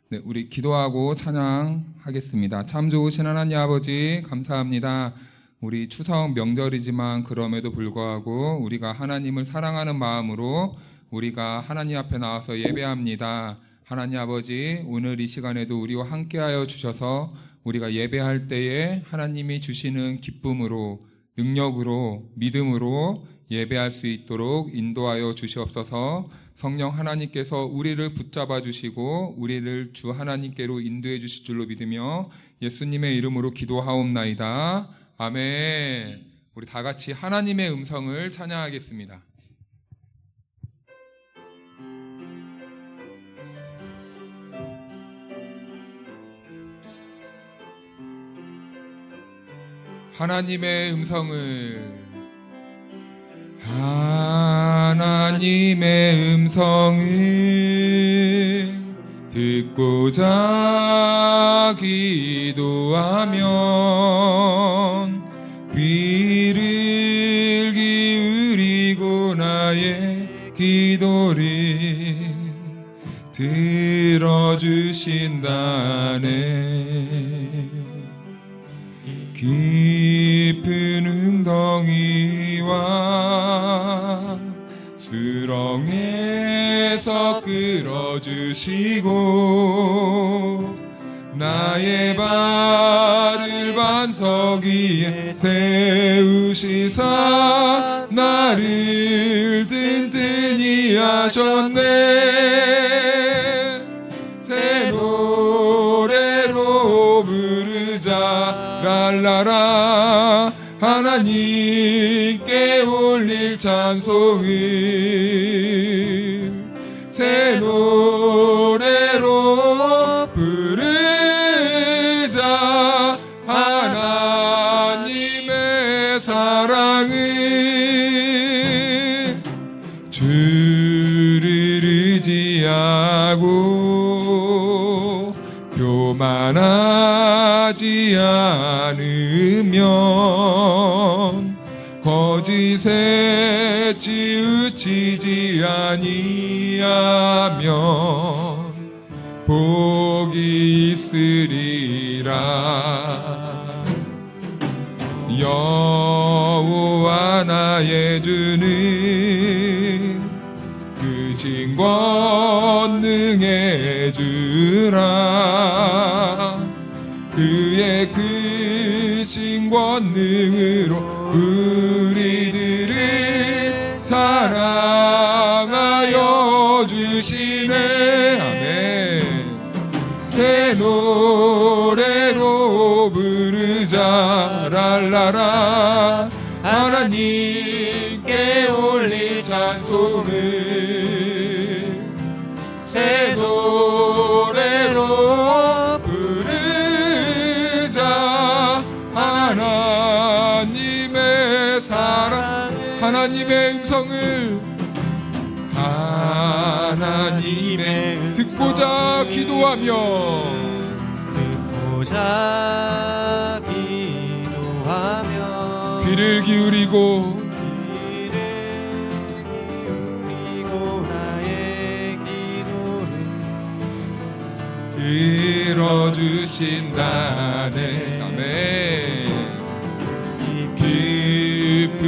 네, 우리 기도하고 찬양하겠습니다. 참 좋으신 하나님 아버지 감사합니다. 우리 추석 명절이지만 그럼에도 불구하고 우리가 하나님을 사랑하는 마음으로 우리가 하나님 앞에 나와서 예배합니다. 하나님 아버지, 오늘 이 시간에도 우리와 함께하여 주셔서 우리가 예배할 때에 하나님이 주시는 기쁨으로, 능력으로, 믿음으로 예배할 수 있도록 인도하여 주시옵소서. 성령 하나님께서 우리를 붙잡아 주시고 우리를 주 하나님께로 인도해 주실 줄로 믿으며 예수님의 이름으로 기도하옵나이다. 아멘. 우리 다 같이 하나님의 음성을 찬양하겠습니다. 하나님의 음성을, 하나님의 음성을 듣고자 기도하면 귀를 기울이고 나의 기도를 들어주신다네. 깊은 웅덩이와 수렁에서 끌어주시고 나의 발을 반석 위에 세우시사 나를 든든히 하셨네. 새 노래로 부르자 랄라라. 하나님께 올릴 찬송을 새 노래로 부르자. 하나님의 사랑을 주를 의지하고 교만하지 않으면 거짓에 치우치지 아니하면 복이 있으리라. 여호와 나의 주는 크신 권능의 주라. 그의 크신 권능으로 우리들을 사랑하여 주시네. 아멘. 새 노래로 부르자 랄라라. 하나님께 올릴 찬송을 새 노래로 부르자. 하나님의 사랑, 하나님의 음성을, 하나님의 듣고자 기도하며 귀를 기울이고 나의 기도를 들어주신다네. 아멘. 깊은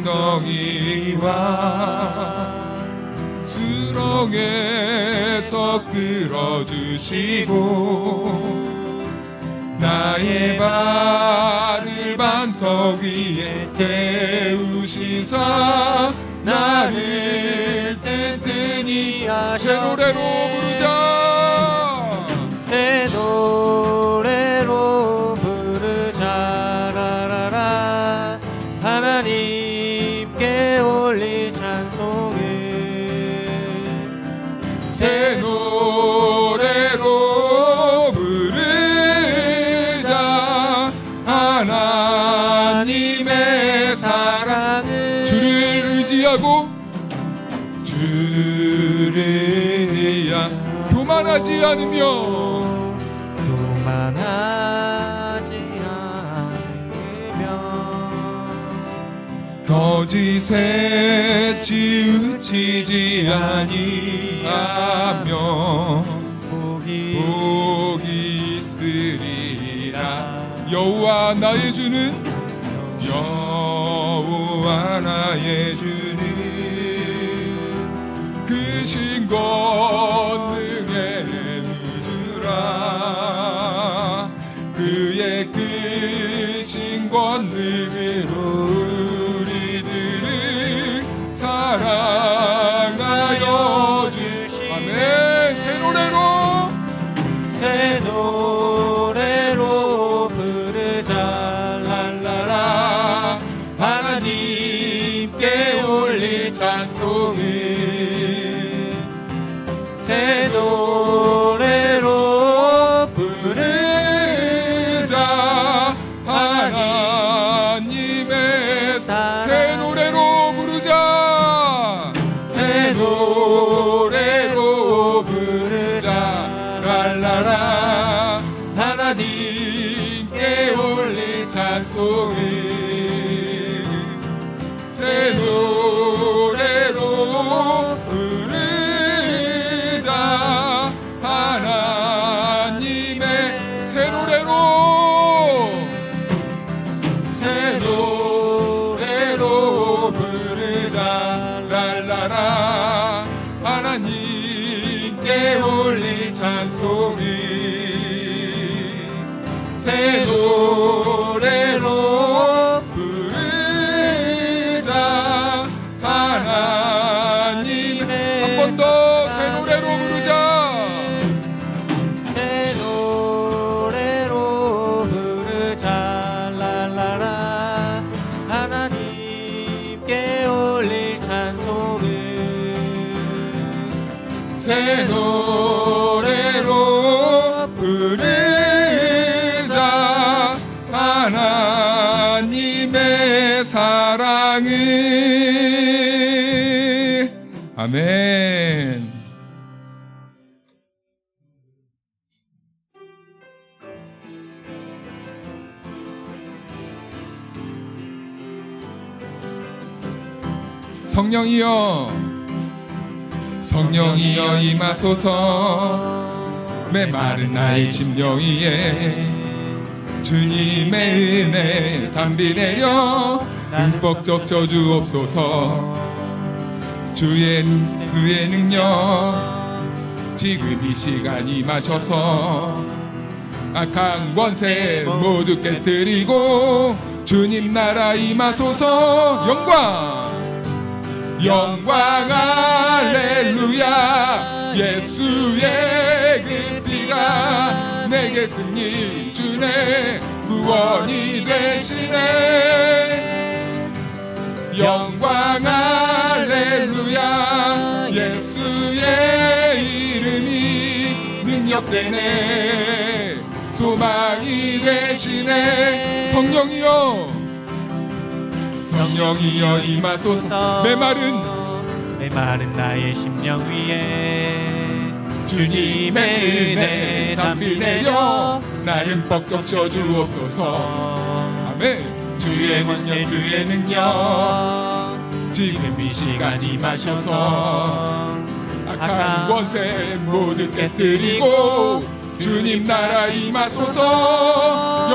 웅덩이와 수렁에서 끌어주시고 나의 발을 반석 위에 세우시사 나를 든든히 새 노래로 부르자. 새 노래로 부르자 라라라. 하나님께 올릴 찬송을 새 노래로 부르자. 하나님의 사랑을 주를 의지하고 교만하지 않으며 거짓에 치우치지 아니하며 복이 있으리라. 여호와 나의 주는 여호와 나의 주는 그 신권능의 우주라. 그의 그 신권능으로 우리들을 사랑하여 주시. 아멘. 새 노래로 부르자. 랄라라. 하나님께 올릴 찬송을 새 노래로 부르자. 하나님의 새 노래로 부르자. 새 노래로 부르자. 랄라라. 하나님께 올릴 찬송을 새 노래로 부르자. 하나님의 새 노래로 부르자. 랄라라. 하나님께 올릴 찬송을 새 노래로 부르자. 하나님 한 번 더 새 노래로 부르자. 새 노래로 부르자. 랄라라. 하나님께 올릴 찬송을 새 노래로 부르자. 하나님의 사랑을. 아멘. 성령이여 임하소서. 메마른 나의 심령 위에 주님의 은혜 담비 내려 흠뻑 적셔 주옵소서. 그의 능력 지금 이 시간 임하셔서 악한 권세 모두 깨뜨리고 주님 나라 임하소서. 영광 할렐루야. 예수의 그 피가 내게 승리 주네. 구원이 되시네. 영광 할렐루야. 예수의 이름이 능력되네. 소망이 되시네. 성령이여 임하소서. 메마른 나의 심령 위에 주님의 은혜 담비 내려 나를 흠뻑 적셔 주옵소서. 아멘. 주의 능력 지금 이 시간 임하셔서 악한 권세 모두 깨뜨리고 주님 나라 임하소서.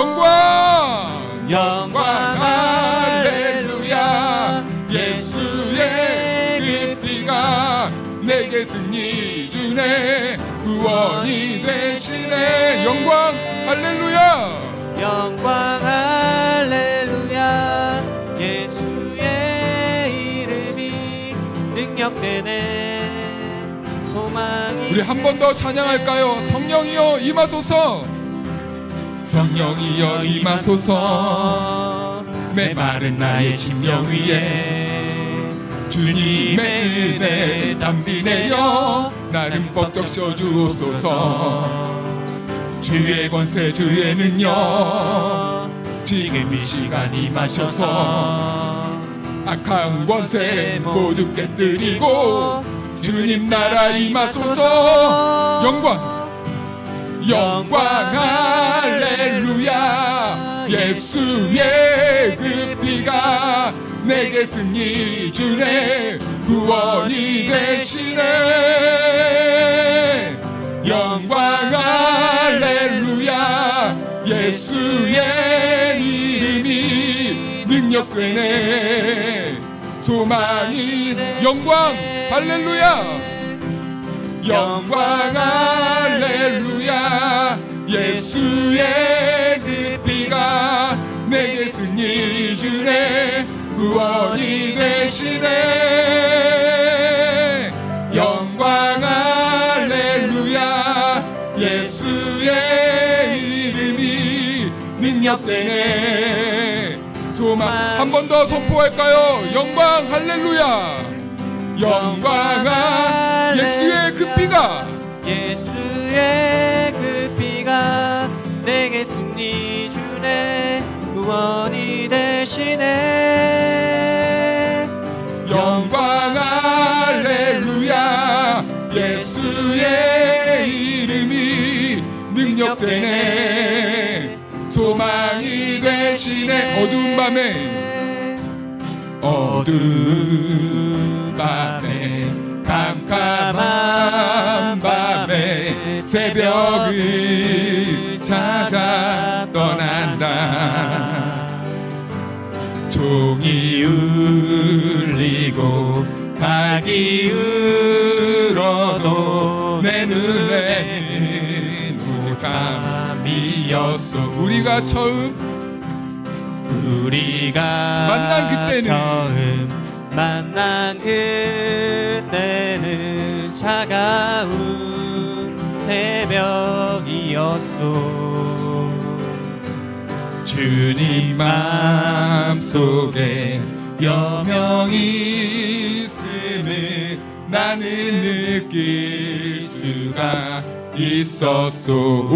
영광 할렐루야. 예수의 그 피가 내게 승리 주네. 구원이 되시네. 영광 할렐루야. 예수의 이름이 능력되네. 소망이. 우리 한 번 더 찬양할까요? 성령이여 임하소서. 성령이여 임하소서. 메마른 나의 심령 위에 주님의 은혜 담비 내려 나를 흠뻑 적셔 주옵소서. 주의 권세 주의 능력 지금 이 시간 임하셔서 악한 권세 모두 깨뜨리고 주님 나라 임하소서. 영광 할렐루야. 예수의 그 피가 내게 승리 주네. 구원이 되시네. 영광 되네. 소망이 영광 할렐루야. 영광 할렐루야. 예수의 그 피가 내게 승리 주네. 구원이 되시네. 영광 할렐루야. 예수의 이름이 능력되네. 소망 한 번 더 선포할까요? 영광 할렐루야. 영광 예수의 그 피가 예수의 그 피가 내게 승리 주네. 구원이 되시네. 영광 할렐루야. 예수의 이름이 능력되네. 소망이 되시네. 어두운 밤에 캄캄한 밤에 새벽을 찾아 떠난다. 종이 울리고 닭이 울어도 내 눈에는 오직 밤이었어. 우리가 만난 그때는 처음 만난 그때는 차가운 새벽이었소. 주님 마음속에 여명이 있음을 나는 느낄 수가 있었소.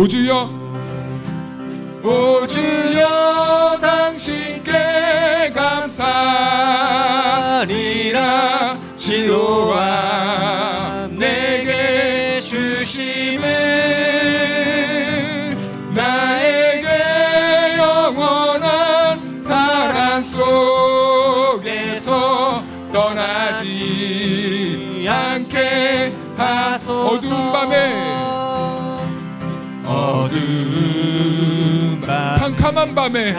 오 주여 당신께 감사리라. 실로와 내게 주심을 나에게 영원한 사랑 속에서 떠나지 않게 하소서. 어두운 캄캄한 밤에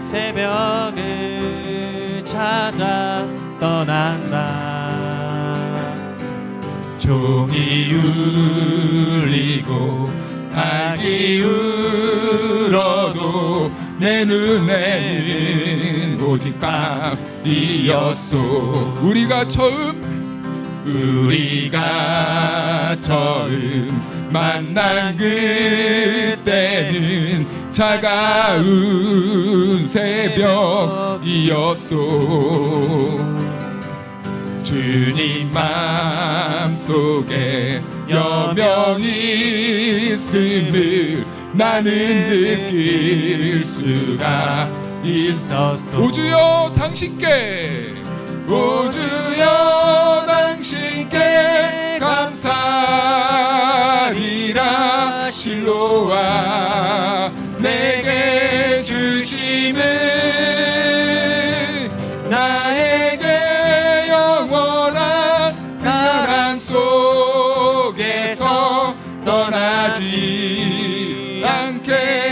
새벽을 찾아 떠난다. 종이 울리고 닭이 울어도 내 눈에는 오직 밤이었소. 우리가 처음 만난 그때는 차가운 새벽이었소. 주님 마음속에 여명이 있음을 나는 느낄 수가 있었소. 오 주여 당신께 감사리라. 실로와 내게 주심을 나에게 영원한 사랑 속에서 떠나지 않게.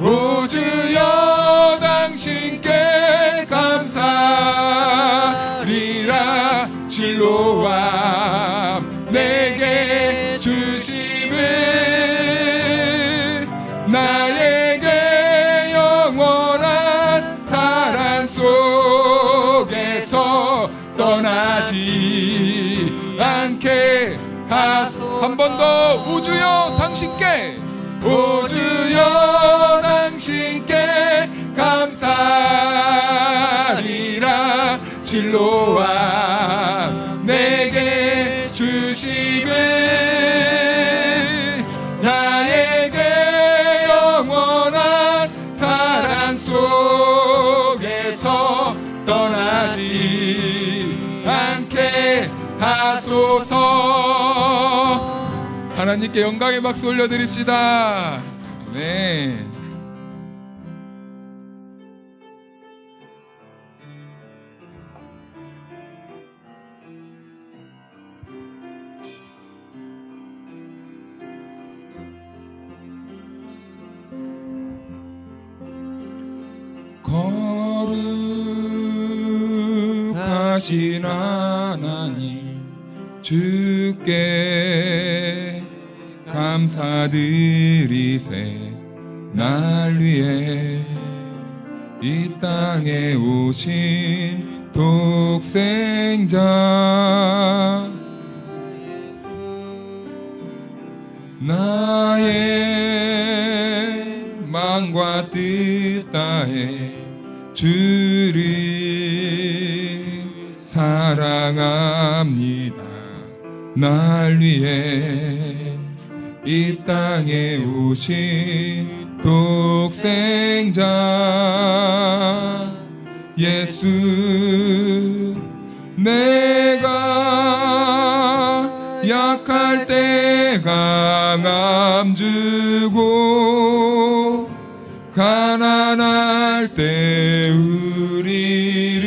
오 주여 당신께 감사리라. 실로와 내게 주심을 나에게 영원한 사랑 속에서 떠나지 않게 하소서. 한 번 더. 오 주여 당신께 감사리라. 실로와 내게 주심을 나에게 영원한 사랑 속에서 떠나지 않게 하소서. 하나님께 영광의 박수 올려드립시다. 아멘. 거룩하신 하나님 주께 감사드리세. 날 위해 이 땅에 오신 독생자 나의 마음과 뜻 다해 주를 사랑합니다. 날 위해 이 땅에 오신 독생자 예수. 내가 약할 때 강함 주고 가난할 때 우리를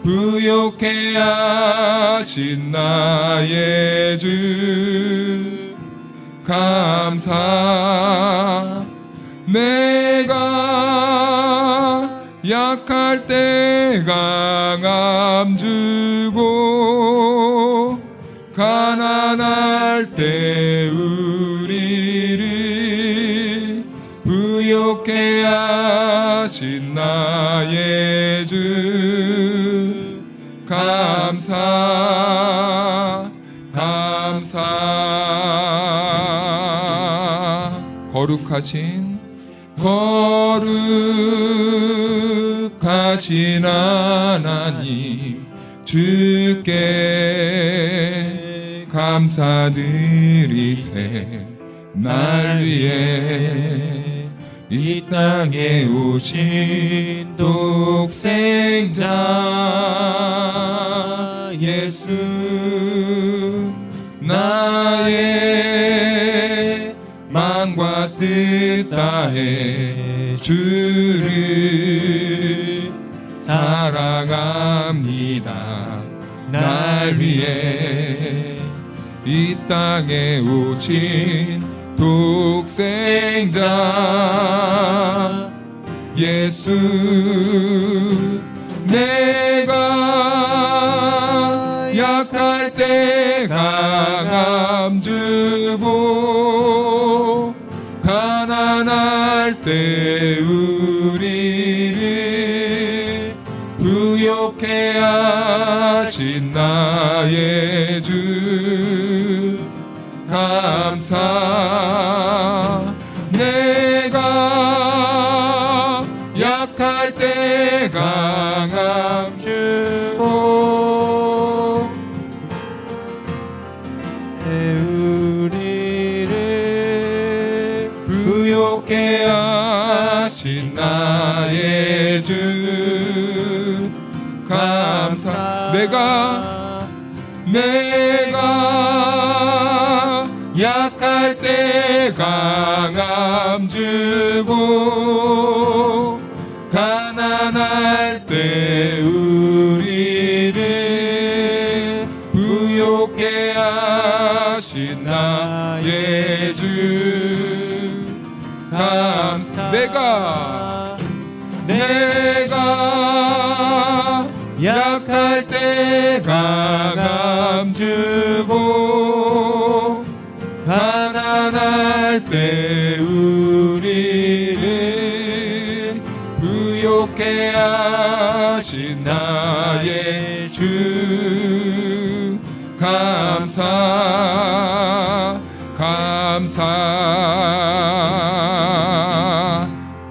부욕해 하신 나의 주 감사. 내가 약할 때 강함 주고 가난할 때 우리를 부욕해 하신 나의 주 감사 감사. 거룩하신 하나님 주께 감사드리세. 날 위해 이 땅에 오신 독생자 예수. 나의 마음과 뜻 다해 주를 사랑합니다. 날 위해 이 땅에 오신 독생자 예수. 내가 약할 때 강함 주고 가난할 때 우리를 부욕해 하신 나의 주 감사. 내가 약할 때 강함 주고 우리를 부욕해 하신 나의 주 감사. 내가 약할 때 강함 주고 가난할 때 우리를 부욕해 하신 나의 주 감사. 내가 약할 때 강함 주고 가난할 때 우리를 부욕해 하신 나의 주 감사 감사.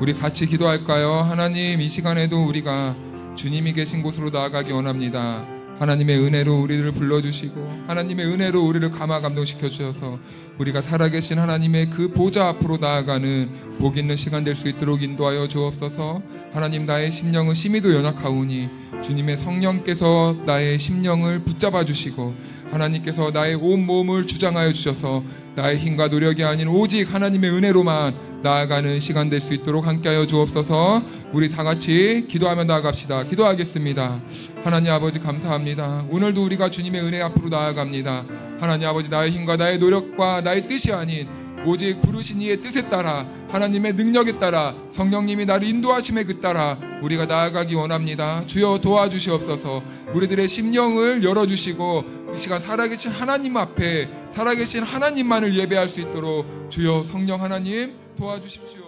우리 같이 기도할까요? 하나님, 이 시간에도 우리가 주님이 계신 곳으로 나아가기 원합니다. 하나님의 은혜로 우리를 불러주시고 하나님의 은혜로 우리를 감화 감동시켜 주셔서 우리가 살아계신 하나님의 그 보좌 앞으로 나아가는 복 있는 시간 될 수 있도록 인도하여 주옵소서. 하나님, 나의 심령은 심히도 연약하오니 주님의 성령께서 나의 심령을 붙잡아 주시고 하나님께서 나의 온 몸을 주장하여 주셔서 나의 힘과 노력이 아닌 오직 하나님의 은혜로만 나아가는 시간 될 수 있도록 함께하여 주옵소서. 우리 다 같이 기도하며 나아갑시다. 기도하겠습니다. 하나님 아버지, 감사합니다. 오늘도 우리가 주님의 은혜 앞으로 나아갑니다. 하나님 아버지, 나의 힘과 나의 노력과 나의 뜻이 아닌 오직 부르신 이의 뜻에 따라, 하나님의 능력에 따라, 성령님이 나를 인도하심에 따라 우리가 나아가기 원합니다. 주여 도와주시옵소서. 우리들의 심령을 열어주시고 이 시간 살아계신 하나님 앞에 살아계신 하나님만을 예배할 수 있도록 주여 성령 하나님 도와주십시오.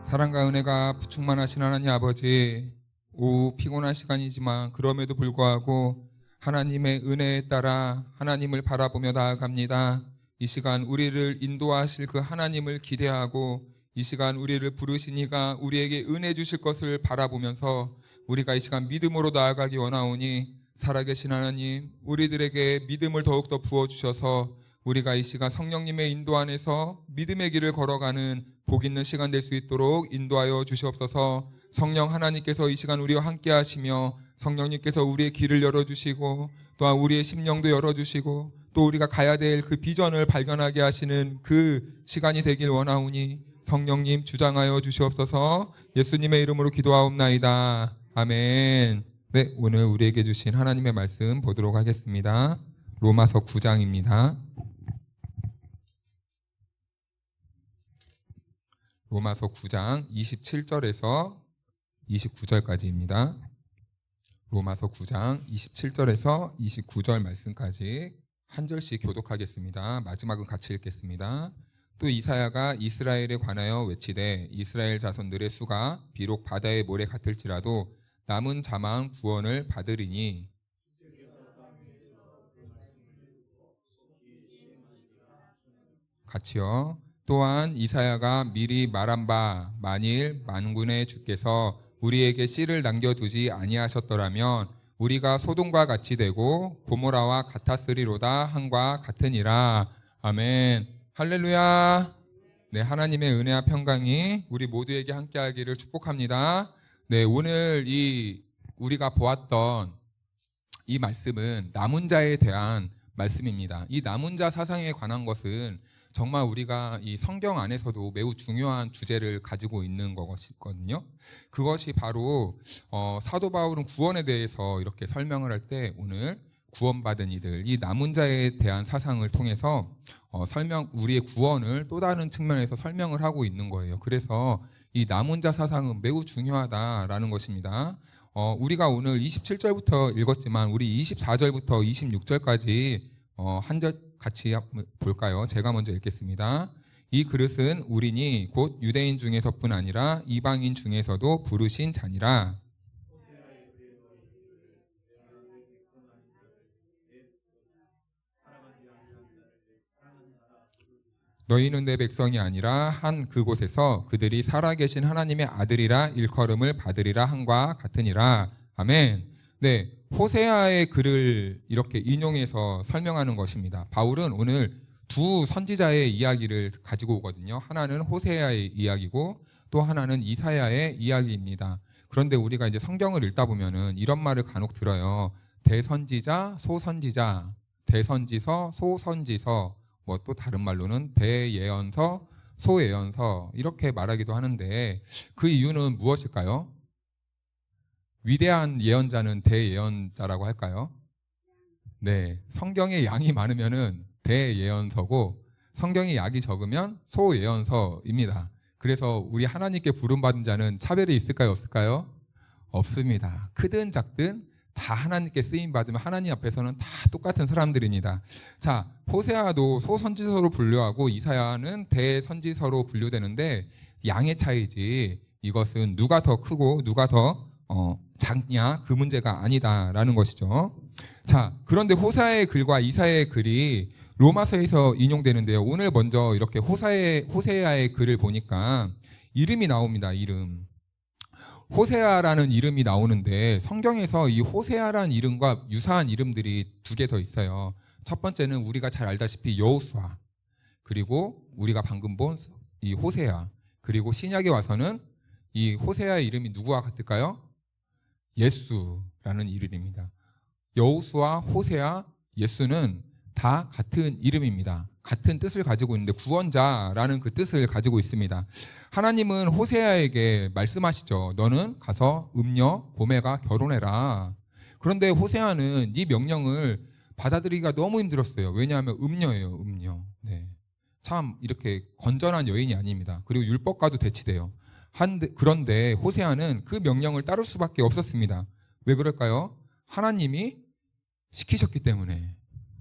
사랑과 은혜가 충만하신 하나님 아버지, 오후 피곤한 시간이지만 그럼에도 불구하고 하나님의 은혜에 따라 하나님을 바라보며 나아갑니다. 이 시간 우리를 인도하실 그 하나님을 기대하고 이 시간 우리를 부르신 이가 우리에게 은혜 주실 것을 바라보면서 우리가 이 시간 믿음으로 나아가기 원하오니 살아계신 하나님, 우리들에게 믿음을 더욱더 부어주셔서 우리가 이 시간 성령님의 인도 안에서 믿음의 길을 걸어가는 복 있는 시간 될 수 있도록 인도하여 주시옵소서. 성령 하나님께서 이 시간 우리와 함께 하시며 성령님께서 우리의 길을 열어주시고 또한 우리의 심령도 열어주시고 또 우리가 가야 될 그 비전을 발견하게 하시는 그 시간이 되길 원하오니 성령님 주장하여 주시옵소서. 예수님의 이름으로 기도하옵나이다. 아멘. 네, 오늘 우리에게 주신 하나님의 말씀 보도록 하겠습니다. 로마서 9장입니다. 로마서 9장 27절에서 29절까지입니다. 로마서 9장 27절에서 29절 말씀까지 한 절씩 교독하겠습니다. 마지막은 같이 읽겠습니다. 또 이사야가 이스라엘에 관하여 외치되 이스라엘 자손들의 수가 비록 바다의 모래 같을지라도 남은 자만 구원을 받으리니 같이요. 또한 이사야가 미리 말한 바 만일 만군의 주께서 우리에게 씨를 남겨두지 아니하셨더라면 우리가 소돔과 같이 되고 고모라와 같았으리로다 한과 같으니라. 아멘. 할렐루야. 네, 하나님의 은혜와 평강이 우리 모두에게 함께하기를 축복합니다. 네, 오늘 우리가 보았던 이 말씀은 남은 자에 대한 말씀입니다. 이 남은 자 사상에 관한 것은 정말 우리가 이 성경 안에서도 매우 중요한 주제를 가지고 있는 것이거든요. 그것이 바로 사도 바울은 구원에 대해서 이렇게 설명을 할 때 오늘 구원받은 이들, 이 남은 자에 대한 사상을 통해서 우리의 구원을 또 다른 측면에서 설명을 하고 있는 거예요. 그래서 이 남은 자 사상은 매우 중요하다라는 것입니다. 우리가 오늘 27절부터 읽었지만 우리 24절부터 26절까지 한 절 같이 볼까요? 제가 먼저 읽겠습니다. 이 그릇은 우리니 곧 유대인 중에서뿐 아니라 이방인 중에서도 부르신 자니라. 너희는 내 백성이 아니라 한 그곳에서 그들이 살아계신 하나님의 아들이라 일컬음을 받으리라 한과 같으니라. 아멘. 네, 호세아의 글을 이렇게 인용해서 설명하는 것입니다. 바울은 오늘 두 선지자의 이야기를 가지고 오거든요. 하나는 호세아의 이야기고 또 하나는 이사야의 이야기입니다. 그런데 우리가 이제 성경을 읽다 보면은 이런 말을 간혹 들어요. 대선지자, 소선지자, 대선지서, 소선지서, 뭐 또 다른 말로는 대예언서, 소예언서 이렇게 말하기도 하는데 그 이유는 무엇일까요? 위대한 예언자는 대예언자라고 할까요? 네, 성경의 양이 많으면은 대예언서고 성경의 양이 적으면 소예언서입니다. 그래서 우리 하나님께 부름받은 자는 차별이 있을까요? 없을까요? 없습니다. 크든 작든 다 하나님께 쓰임 받으면 하나님 앞에서는 다 똑같은 사람들입니다. 자, 호세아도 소선지서로 분류하고 이사야는 대선지서로 분류되는데 양의 차이지 이것은 누가 더 크고 누가 더 작냐 그 문제가 아니다라는 것이죠. 자, 그런데 호세아의 글과 이사야의 글이 로마서에서 인용되는데요. 오늘 먼저 이렇게 호세아의 글을 보니까 이름이 나옵니다. 이름. 호세아라는 이름이 나오는데 성경에서 이 호세아라는 이름과 유사한 이름들이 두 개 더 있어요. 첫 번째는 우리가 잘 알다시피 여호수아, 그리고 우리가 방금 본 이 호세아, 그리고 신약에 와서는 이 호세아의 이름이 누구와 같을까요? 예수라는 이름입니다. 여호수아, 호세아, 예수는 다 같은 이름입니다. 같은 뜻을 가지고 있는데 구원자라는 그 뜻을 가지고 있습니다. 하나님은 호세아에게 말씀하시죠. 너는 가서 음녀 고멜과 결혼해라. 그런데 호세아는 이 명령을 받아들이기가 너무 힘들었어요. 왜냐하면 음녀예요, 음녀. 네. 참 이렇게 건전한 여인이 아닙니다. 그리고 율법과도 대치돼요. 그런데 호세아는 그 명령을 따를 수밖에 없었습니다. 왜 그럴까요? 하나님이 시키셨기 때문에.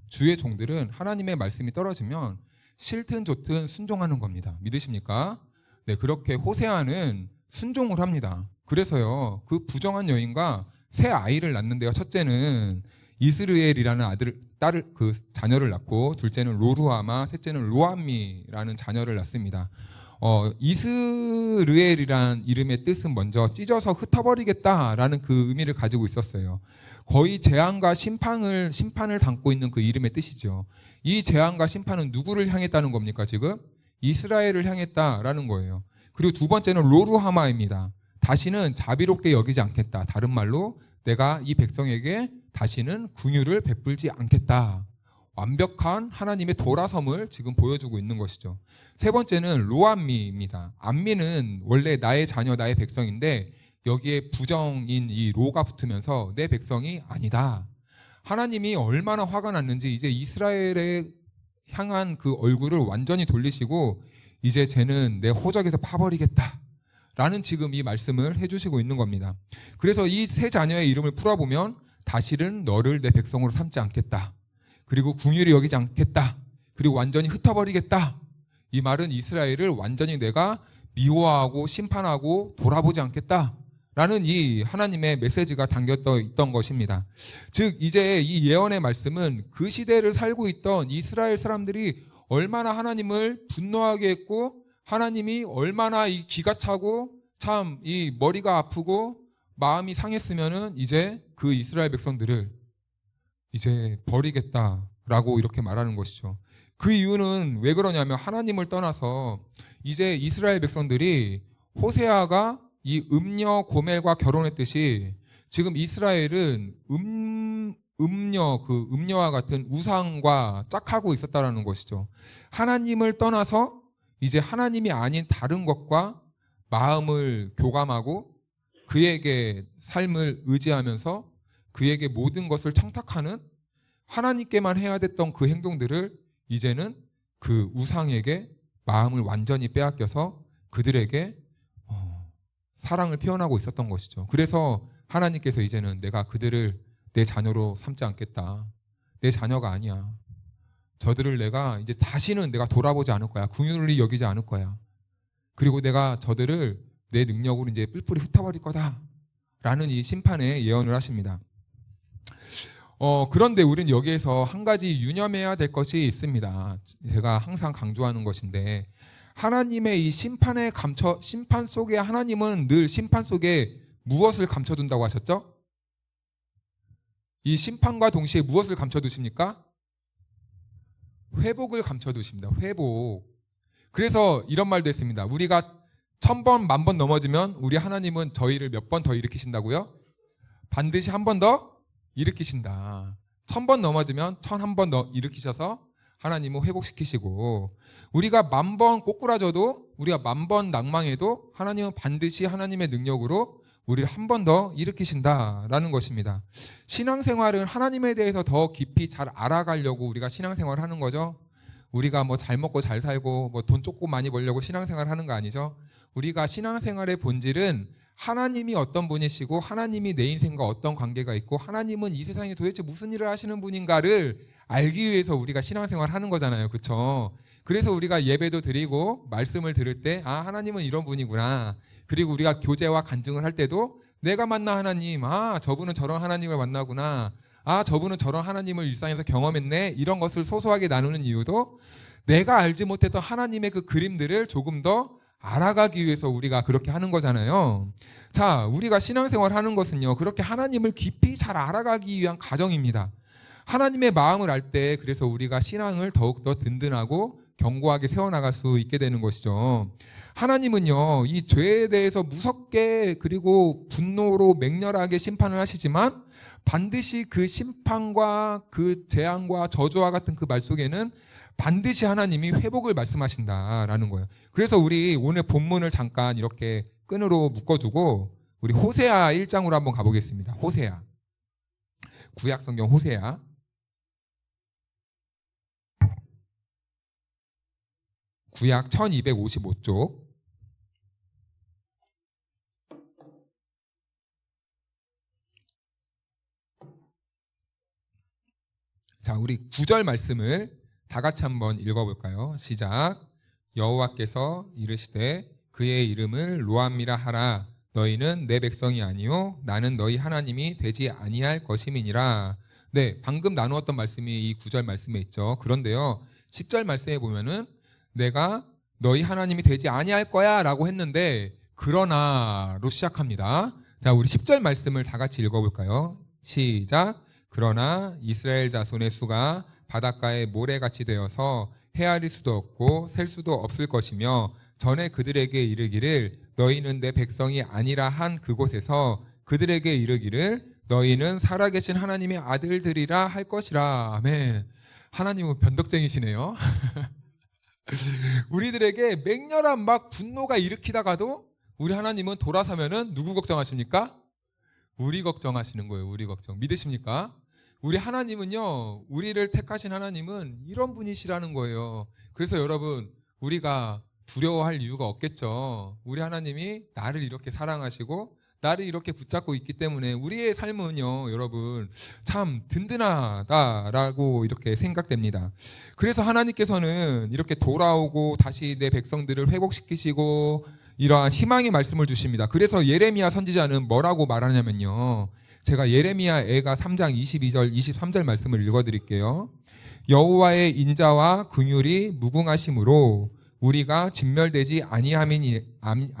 주의 종들은 하나님의 말씀이 떨어지면 싫든 좋든 순종하는 겁니다. 믿으십니까? 네, 그렇게 호세아는 순종을 합니다. 그래서요, 그 부정한 여인과 새 아이를 낳는데요. 첫째는 이스르엘이라는 그 자녀를 낳고, 둘째는 로루아마, 셋째는 로암미라는 자녀를 낳습니다. 이스르엘이란 이름의 뜻은 먼저 찢어서 흩어버리겠다라는 그 의미를 가지고 있었어요. 거의 재앙과 심판을 담고 있는 그 이름의 뜻이죠. 이 재앙과 심판은 누구를 향했다는 겁니까? 지금 이스라엘을 향했다라는 거예요. 그리고 두 번째는 로루하마입니다. 다시는 자비롭게 여기지 않겠다. 다른 말로 내가 이 백성에게 다시는 긍휼을 베풀지 않겠다. 완벽한 하나님의 돌아섬을 지금 보여주고 있는 것이죠. 세 번째는 로암미입니다. 암미는 원래 나의 자녀, 나의 백성인데 여기에 부정인 이 로가 붙으면서 내 백성이 아니다. 하나님이 얼마나 화가 났는지 이제 이스라엘에 향한 그 얼굴을 완전히 돌리시고 이제 쟤는 내 호적에서 파버리겠다. 라는 지금 이 말씀을 해주시고 있는 겁니다. 그래서 이 세 자녀의 이름을 풀어보면 다시는 너를 내 백성으로 삼지 않겠다. 그리고 긍휼히 여기지 않겠다. 그리고 완전히 흩어버리겠다. 이 말은 이스라엘을 완전히 내가 미워하고 심판하고 돌아보지 않겠다. 라는 이 하나님의 메시지가 담겨 있던 것입니다. 즉 이제 이 예언의 말씀은 그 시대를 살고 있던 이스라엘 사람들이 얼마나 하나님을 분노하게 했고 하나님이 얼마나 이 기가 차고 참 이 머리가 아프고 마음이 상했으면은 이제 그 이스라엘 백성들을 이제 버리겠다라고 이렇게 말하는 것이죠. 그 이유는 왜 그러냐면 하나님을 떠나서 이제 이스라엘 백성들이 호세아가 이 음녀 고멜과 결혼했듯이 지금 이스라엘은 음녀와 같은 우상과 짝하고 있었다라는 것이죠. 하나님을 떠나서 이제 하나님이 아닌 다른 것과 마음을 교감하고 그에게 삶을 의지하면서 그에게 모든 것을 청탁하는 하나님께만 해야 됐던 그 행동들을 이제는 그 우상에게 마음을 완전히 빼앗겨서 그들에게 사랑을 표현하고 있었던 것이죠. 그래서 하나님께서 이제는 내가 그들을 내 자녀로 삼지 않겠다. 내 자녀가 아니야. 저들을 내가 이제 다시는 내가 돌아보지 않을 거야. 긍휼히 여기지 않을 거야. 그리고 내가 저들을 내 능력으로 이제 뿔뿔이 흩어버릴 거다. 라는 이 심판의 예언을 하십니다. 그런데 우리는 여기에서 한 가지 유념해야 될 것이 있습니다. 제가 항상 강조하는 것인데 하나님의 이 심판 속에 하나님은 늘 심판 속에 무엇을 감춰둔다고 하셨죠? 이 심판과 동시에 무엇을 감춰두십니까? 회복을 감춰두십니다. 회복. 그래서 이런 말도 했습니다. 우리가 1000번, 10,000번 넘어지면 우리 하나님은 저희를 몇 번 더 일으키신다고요? 반드시 한 번 더 일으키신다. 1000번 넘어지면 1001번 더 일으키셔서 하나님은 회복시키시고 우리가 10,000번 꼬꾸라져도 우리가 10,000번 낭망해도 하나님은 반드시 하나님의 능력으로 우리를 한 번 더 일으키신다라는 것입니다. 신앙생활은 하나님에 대해서 더 깊이 잘 알아가려고 우리가 신앙생활을 하는 거죠. 우리가 뭐 잘 먹고 잘 살고 뭐 돈 조금 많이 벌려고 신앙생활 하는 거 아니죠. 우리가 신앙생활의 본질은 하나님이 어떤 분이시고 하나님이 내 인생과 어떤 관계가 있고 하나님은 이 세상에 도대체 무슨 일을 하시는 분인가를 알기 위해서 우리가 신앙생활 하는 거잖아요. 그렇죠? 그래서 우리가 예배도 드리고 말씀을 들을 때 하나님은 이런 분이구나. 그리고 우리가 교제와 간증을 할 때도 내가 만나 하나님, 저분은 저런 하나님을 만나구나. 저분은 저런 하나님을 일상에서 경험했네. 이런 것을 소소하게 나누는 이유도 내가 알지 못했던 하나님의 그 그림들을 조금 더 알아가기 위해서 우리가 그렇게 하는 거잖아요. 자, 우리가 신앙생활 하는 것은요, 그렇게 하나님을 깊이 잘 알아가기 위한 과정입니다. 하나님의 마음을 알 때 그래서 우리가 신앙을 더욱더 든든하고 견고하게 세워나갈 수 있게 되는 것이죠. 하나님은요, 이 죄에 대해서 무섭게 그리고 분노로 맹렬하게 심판을 하시지만 반드시 그 심판과 그 재앙과 저주와 같은 그 말 속에는 반드시 하나님이 회복을 말씀하신다라는 거예요. 그래서 우리 오늘 본문을 잠깐 이렇게 끈으로 묶어두고 우리 호세아 1장으로 한번 가보겠습니다. 호세아. 구약성경 호세아. 구약 1255쪽. 자, 우리 9절 말씀을 다 같이 한번 읽어볼까요? 시작. 여호와께서 이르시되 그의 이름을 로암미라 하라. 너희는 내 백성이 아니요 나는 너희 하나님이 되지 아니할 것임이니라. 네, 방금 나누었던 말씀이 이 9절 말씀에 있죠. 그런데요, 10절 말씀에 보면은 내가 너희 하나님이 되지 아니할 거야 라고 했는데 그러나로 시작합니다. 자, 우리 10절 말씀을 다 같이 읽어볼까요? 시작. 그러나 이스라엘 자손의 수가 바닷가의 모래같이 되어서 헤아릴 수도 없고 셀 수도 없을 것이며 전에 그들에게 이르기를 너희는 내 백성이 아니라 한 그곳에서 그들에게 이르기를 너희는 살아계신 하나님의 아들들이라 할 것이라. 아멘. 하나님은 변덕쟁이시네요. 우리들에게 맹렬한 막 분노가 일으키다가도 우리 하나님은 돌아서면은 누구 걱정하십니까? 우리 걱정하시는 거예요. 우리 걱정. 믿으십니까? 우리 하나님은요, 우리를 택하신 하나님은 이런 분이시라는 거예요. 그래서 여러분, 우리가 두려워할 이유가 없겠죠. 우리 하나님이 나를 이렇게 사랑하시고 나를 이렇게 붙잡고 있기 때문에 우리의 삶은요, 여러분, 참 든든하다라고 이렇게 생각됩니다. 그래서 하나님께서는 이렇게 돌아오고 다시 내 백성들을 회복시키시고 이러한 희망의 말씀을 주십니다. 그래서 예레미야 선지자는 뭐라고 말하냐면요, 제가 예레미야 애가 3장 22절 23절 말씀을 읽어드릴게요. 여호와의 인자와 긍휼이 무궁하심으로 우리가 진멸되지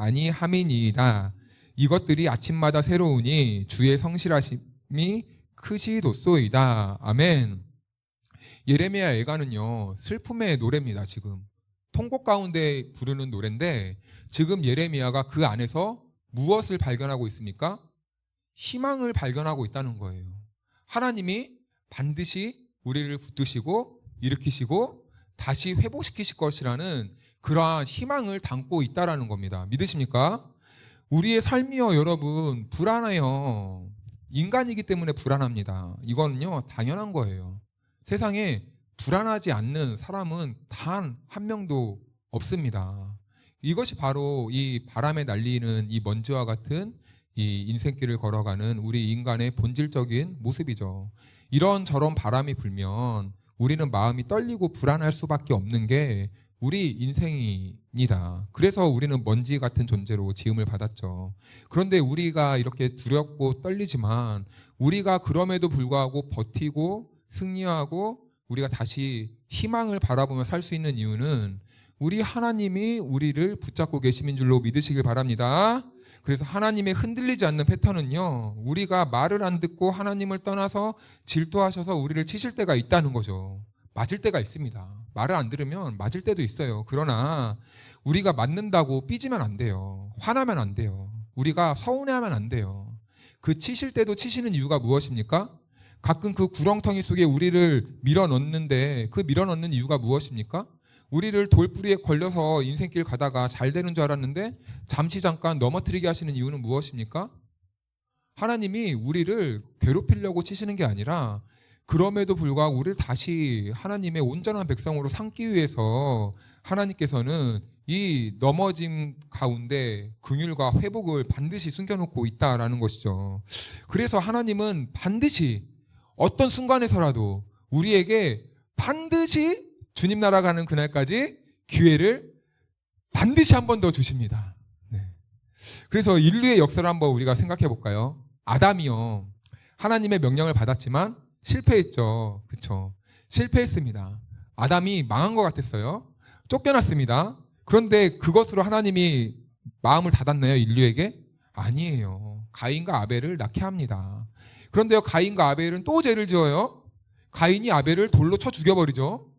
아니함이니이다. 이것들이 아침마다 새로우니 주의 성실하심이 크시도소이다. 아멘. 예레미야 애가는요, 슬픔의 노래입니다. 지금 통곡 가운데 부르는 노래인데 지금 예레미야가 그 안에서 무엇을 발견하고 있습니까? 희망을 발견하고 있다는 거예요. 하나님이 반드시 우리를 붙드시고 일으키시고 다시 회복시키실 것이라는 그러한 희망을 담고 있다라는 겁니다. 믿으십니까? 우리의 삶이요, 여러분, 불안해요. 인간이기 때문에 불안합니다. 이거는요, 당연한 거예요. 세상에 불안하지 않는 사람은 단 한 명도 없습니다. 이것이 바로 이 바람에 날리는 이 먼지와 같은 이 인생길을 걸어가는 우리 인간의 본질적인 모습이죠. 이런저런 바람이 불면 우리는 마음이 떨리고 불안할 수밖에 없는 게 우리 인생입니다. 그래서 우리는 먼지 같은 존재로 지음을 받았죠. 그런데 우리가 이렇게 두렵고 떨리지만 우리가 그럼에도 불구하고 버티고 승리하고 우리가 다시 희망을 바라보며 살 수 있는 이유는 우리 하나님이 우리를 붙잡고 계심인 줄로 믿으시길 바랍니다. 그래서 하나님의 흔들리지 않는 패턴은요, 우리가 말을 안 듣고 하나님을 떠나서 질투하셔서 우리를 치실 때가 있다는 거죠. 맞을 때가 있습니다. 말을 안 들으면 맞을 때도 있어요. 그러나 우리가 맞는다고 삐지면 안 돼요. 화나면 안 돼요. 우리가 서운해하면 안 돼요. 그 치실 때도 치시는 이유가 무엇입니까? 가끔 그 구렁텅이 속에 우리를 밀어넣는데 그 밀어넣는 이유가 무엇입니까? 우리를 돌뿌리에 걸려서 인생길 가다가 잘 되는 줄 알았는데 잠시 잠깐 넘어뜨리게 하시는 이유는 무엇입니까? 하나님이 우리를 괴롭히려고 치시는 게 아니라 그럼에도 불구하고 우리를 다시 하나님의 온전한 백성으로 삼기 위해서 하나님께서는 이 넘어짐 가운데 긍휼과 회복을 반드시 숨겨놓고 있다라는 것이죠. 그래서 하나님은 반드시 어떤 순간에서라도 우리에게 반드시 주님 나라 가는 그날까지 기회를 반드시 한 번 더 주십니다. 네. 그래서 인류의 역사를 한번 우리가 생각해 볼까요? 아담이요, 하나님의 명령을 받았지만 실패했죠. 그렇죠? 실패했습니다. 아담이 망한 것 같았어요. 쫓겨났습니다. 그런데 그것으로 하나님이 마음을 닫았나요? 인류에게? 아니에요. 가인과 아벨을 낳게 합니다. 그런데요, 가인과 아벨은 또 죄를 지어요. 가인이 아벨을 돌로 쳐 죽여버리죠.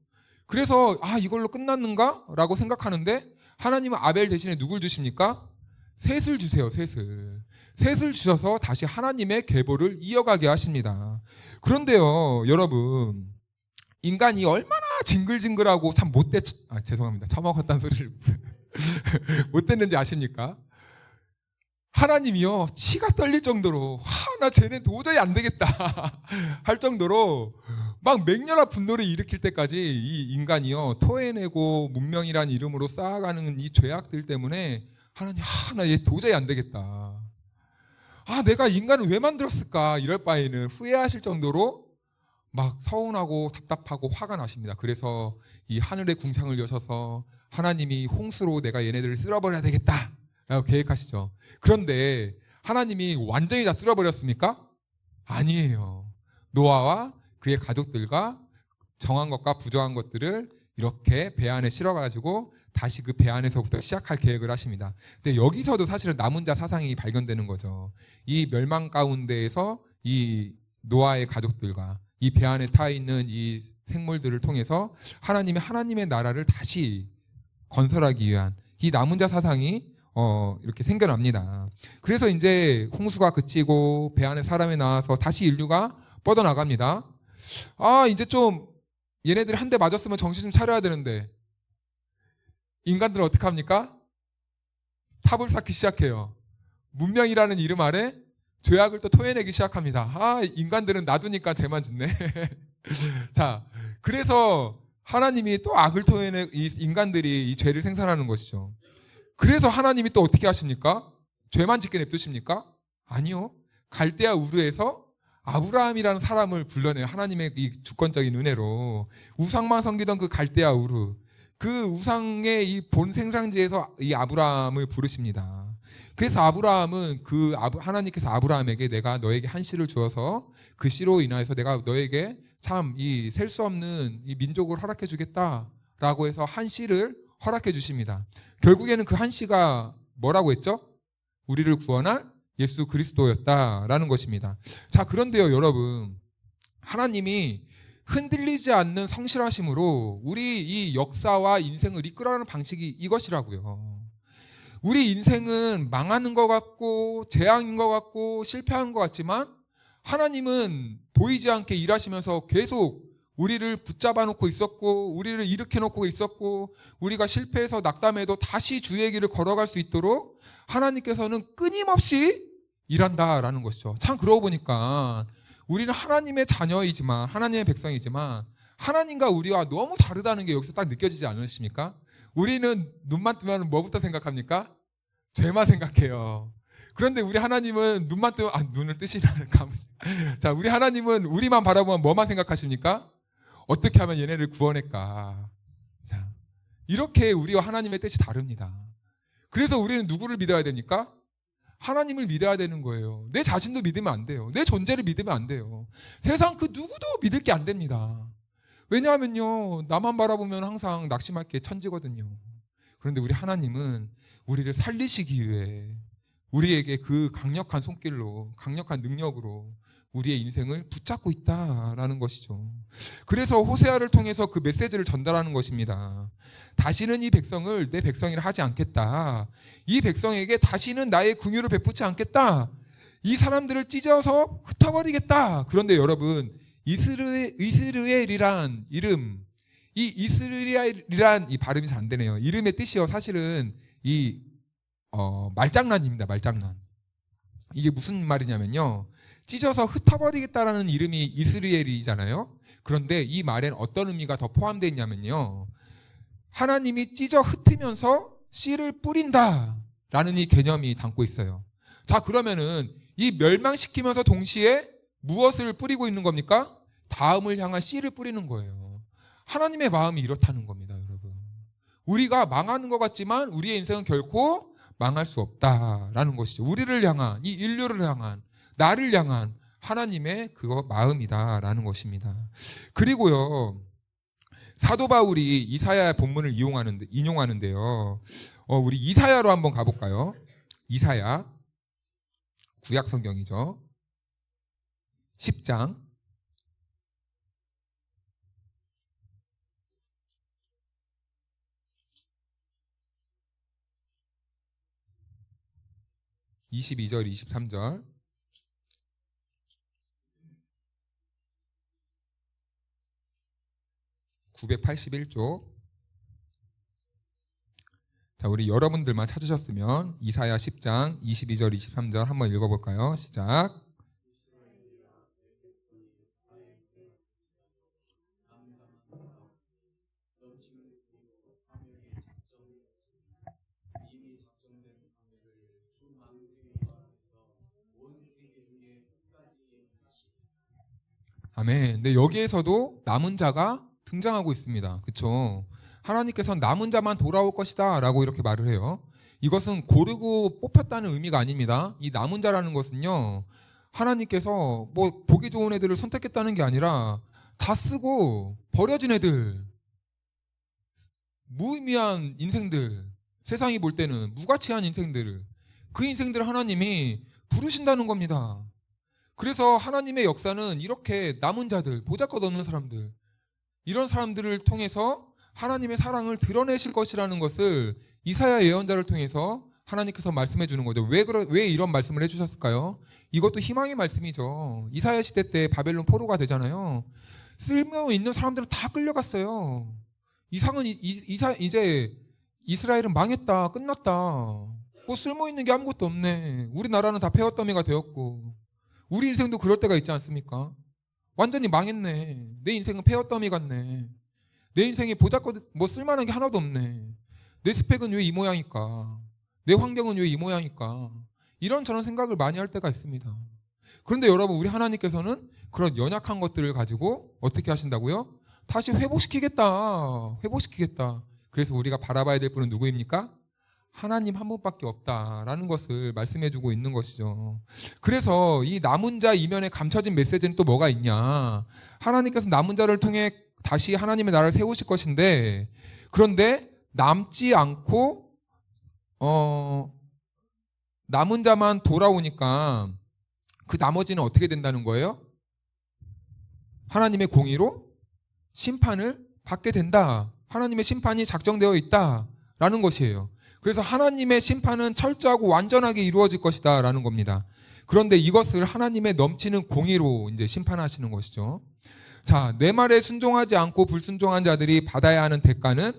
그래서 이걸로 끝났는가? 라고 생각하는데 하나님은 아벨 대신에 누굴 주십니까? 셋을 주세요. 셋을 주셔서 다시 하나님의 계보를 이어가게 하십니다. 그런데요, 여러분, 인간이 얼마나 징글징글하고 참 죄송합니다. 처먹었다는 소리를 못됐는지 아십니까? 하나님이요, 치가 떨릴 정도로 나 쟤네 도저히 안 되겠다 할 정도로 막 맹렬한 분노를 일으킬 때까지 이 인간이요 토해내고 문명이란 이름으로 쌓아가는 이 죄악들 때문에 하나님, 나 얘 도저히 안 되겠다. 내가 인간을 왜 만들었을까? 이럴 바에는 후회하실 정도로 막 서운하고 답답하고 화가 나십니다. 그래서 이 하늘의 궁창을 여셔서 하나님이 홍수로 내가 얘네들을 쓸어버려야 되겠다라고 계획하시죠. 그런데 하나님이 완전히 다 쓸어버렸습니까? 아니에요. 노아와 그의 가족들과 정한 것과 부정한 것들을 이렇게 배 안에 실어가지고 다시 그 배 안에서부터 시작할 계획을 하십니다. 근데 여기서도 사실은 남은 자 사상이 발견되는 거죠. 이 멸망 가운데에서 이 노아의 가족들과 이 배 안에 타 있는 이 생물들을 통해서 하나님의 나라를 다시 건설하기 위한 이 남은 자 사상이 이렇게 생겨납니다. 그래서 이제 홍수가 그치고 배 안에 사람이 나와서 다시 인류가 뻗어나갑니다. 이제 좀 얘네들이 한 대 맞았으면 정신 좀 차려야 되는데 인간들은 어떻게 합니까? 탑을 쌓기 시작해요. 문명이라는 이름 아래 죄악을 또 토해내기 시작합니다. 인간들은 놔두니까 죄만 짓네. 자, 그래서 하나님이 또 악을 토해내 이 인간들이 이 죄를 생산하는 것이죠. 그래서 하나님이 또 어떻게 하십니까? 죄만 짓게 냅두십니까? 아니요. 갈대아 우르에서 아브라함이라는 사람을 불러내요. 하나님의 이 주권적인 은혜로 우상만 섬기던 그 갈대아 우르, 그 우상의 이 본 생산지에서 이 아브라함을 부르십니다. 그래서 아브라함은 하나님께서 아브라함에게 내가 너에게 한 씨를 주어서 그 씨로 인하여서 내가 너에게 참 이 셀 수 없는 이 민족을 허락해 주겠다라고 해서 한 씨를 허락해 주십니다. 결국에는 그 한 씨가 뭐라고 했죠? 우리를 구원할 예수 그리스도였다라는 것입니다. 자, 그런데요, 여러분, 하나님이 흔들리지 않는 성실하심으로 우리 이 역사와 인생을 이끌어가는 방식이 이것이라고요. 우리 인생은 망하는 것 같고 재앙인 것 같고 실패하는 것 같지만 하나님은 보이지 않게 일하시면서 계속 우리를 붙잡아 놓고 있었고 우리를 일으켜 놓고 있었고 우리가 실패해서 낙담해도 다시 주의 길을 걸어갈 수 있도록 하나님께서는 끊임없이 일한다라는 것이죠. 참 그러고 보니까 우리는 하나님의 자녀이지만 하나님의 백성이지만 하나님과 우리와 너무 다르다는 게 여기서 딱 느껴지지 않으십니까? 우리는 눈만 뜨면 뭐부터 생각합니까? 죄만 생각해요. 그런데 우리 하나님은 눈만 뜨면 눈을 뜨시나 감으시. 자, 우리 하나님은 우리만 바라보면 뭐만 생각하십니까? 어떻게 하면 얘네를 구원할까? 자, 이렇게 우리와 하나님의 뜻이 다릅니다. 그래서 우리는 누구를 믿어야 됩니까? 하나님을 믿어야 되는 거예요. 내 자신도 믿으면 안 돼요. 내 존재를 믿으면 안 돼요. 세상 그 누구도 믿을 게 안 됩니다. 왜냐하면요, 나만 바라보면 항상 낙심할 게 천지거든요. 그런데 우리 하나님은 우리를 살리시기 위해 우리에게 그 강력한 손길로, 강력한 능력으로 우리의 인생을 붙잡고 있다라는 것이죠. 그래서 호세아를 통해서 그 메시지를 전달하는 것입니다. 다시는 이 백성을 내 백성이라 하지 않겠다. 이 백성에게 다시는 나의 긍휼을 베푸지 않겠다. 이 사람들을 찢어서 흩어버리겠다. 그런데 여러분, 이스르엘이란 이름, 이 이스라엘이란 이 발음이 잘 안 되네요. 이름의 뜻이요, 사실은 이 말장난입니다. 말장난. 이게 무슨 말이냐면요, 찢어서 흩어버리겠다라는 이름이 이스라엘이잖아요. 그런데 이 말엔 어떤 의미가 더 포함되어 있냐면요, 하나님이 찢어 흩으면서 씨를 뿌린다라는 이 개념이 담고 있어요. 자, 그러면은 이 멸망시키면서 동시에 무엇을 뿌리고 있는 겁니까? 다음을 향한 씨를 뿌리는 거예요. 하나님의 마음이 이렇다는 겁니다, 여러분. 우리가 망하는 것 같지만 우리의 인생은 결코 망할 수 없다라는 것이죠. 우리를 향한, 이 인류를 향한, 나를 향한 하나님의 그거 마음이다라는 것입니다. 그리고요, 사도 바울이 이사야 본문을 인용하는데요. 우리 이사야로 한번 가볼까요? 이사야, 구약 성경이죠. 10장 22절 23절. (981쪽) 자, 우리 여러분들만 찾으셨으면 이사야 10장 22절 23절 한번 읽어볼까요? 시작. 아멘. 근데 여기에서도 남은 자가 등장하고 있습니다. 그렇죠? 하나님께서는 남은 자만 돌아올 것이다 라고 이렇게 말을 해요. 이것은 고르고 뽑혔다는 의미가 아닙니다. 이 남은 자라는 것은요, 하나님께서 뭐 보기 좋은 애들을 선택했다는 게 아니라 다 쓰고 버려진 애들, 무의미한 인생들, 세상이 볼 때는 무가치한 인생들을, 그 인생들을 하나님이 부르신다는 겁니다. 그래서 하나님의 역사는 이렇게 남은 자들, 보잘것없는 사람들, 이런 사람들을 통해서 하나님의 사랑을 드러내실 것이라는 것을 이사야 예언자를 통해서 하나님께서 말씀해 주는 거죠. 왜 이런 말씀을 해주셨을까요? 이것도 희망의 말씀이죠. 이사야 시대 때 바벨론 포로가 되잖아요. 쓸모 있는 사람들은 다 끌려갔어요. 이제 이스라엘은 망했다, 끝났다. 뭐 쓸모 있는 게 아무것도 없네. 우리나라는 다 폐허더미가 되었고, 우리 인생도 그럴 때가 있지 않습니까? 완전히 망했네. 내 인생은 폐허더미 같네. 내 인생에 보잘것 뭐 쓸만한 게 하나도 없네. 내 스펙은 왜 이 모양일까? 내 환경은 왜 이 모양일까? 이런저런 생각을 많이 할 때가 있습니다. 그런데 여러분, 우리 하나님께서는 그런 연약한 것들을 가지고 어떻게 하신다고요? 다시 회복시키겠다. 회복시키겠다. 그래서 우리가 바라봐야 될 분은 누구입니까? 하나님 한 분밖에 없다라는 것을 말씀해주고 있는 것이죠. 그래서 이 남은 자 이면에 감춰진 메시지는 또 뭐가 있냐? 하나님께서 남은 자를 통해 다시 하나님의 나라를 세우실 것인데, 그런데 남지 않고 남은 자만 돌아오니까 그 나머지는 어떻게 된다는 거예요? 하나님의 공의로 심판을 받게 된다. 하나님의 심판이 작정되어 있다라는 것이에요. 그래서 하나님의 심판은 철저하고 완전하게 이루어질 것이다 라는 겁니다. 그런데 이것을 하나님의 넘치는 공의로 이제 심판하시는 것이죠. 자, 내 말에 순종하지 않고 불순종한 자들이 받아야 하는 대가는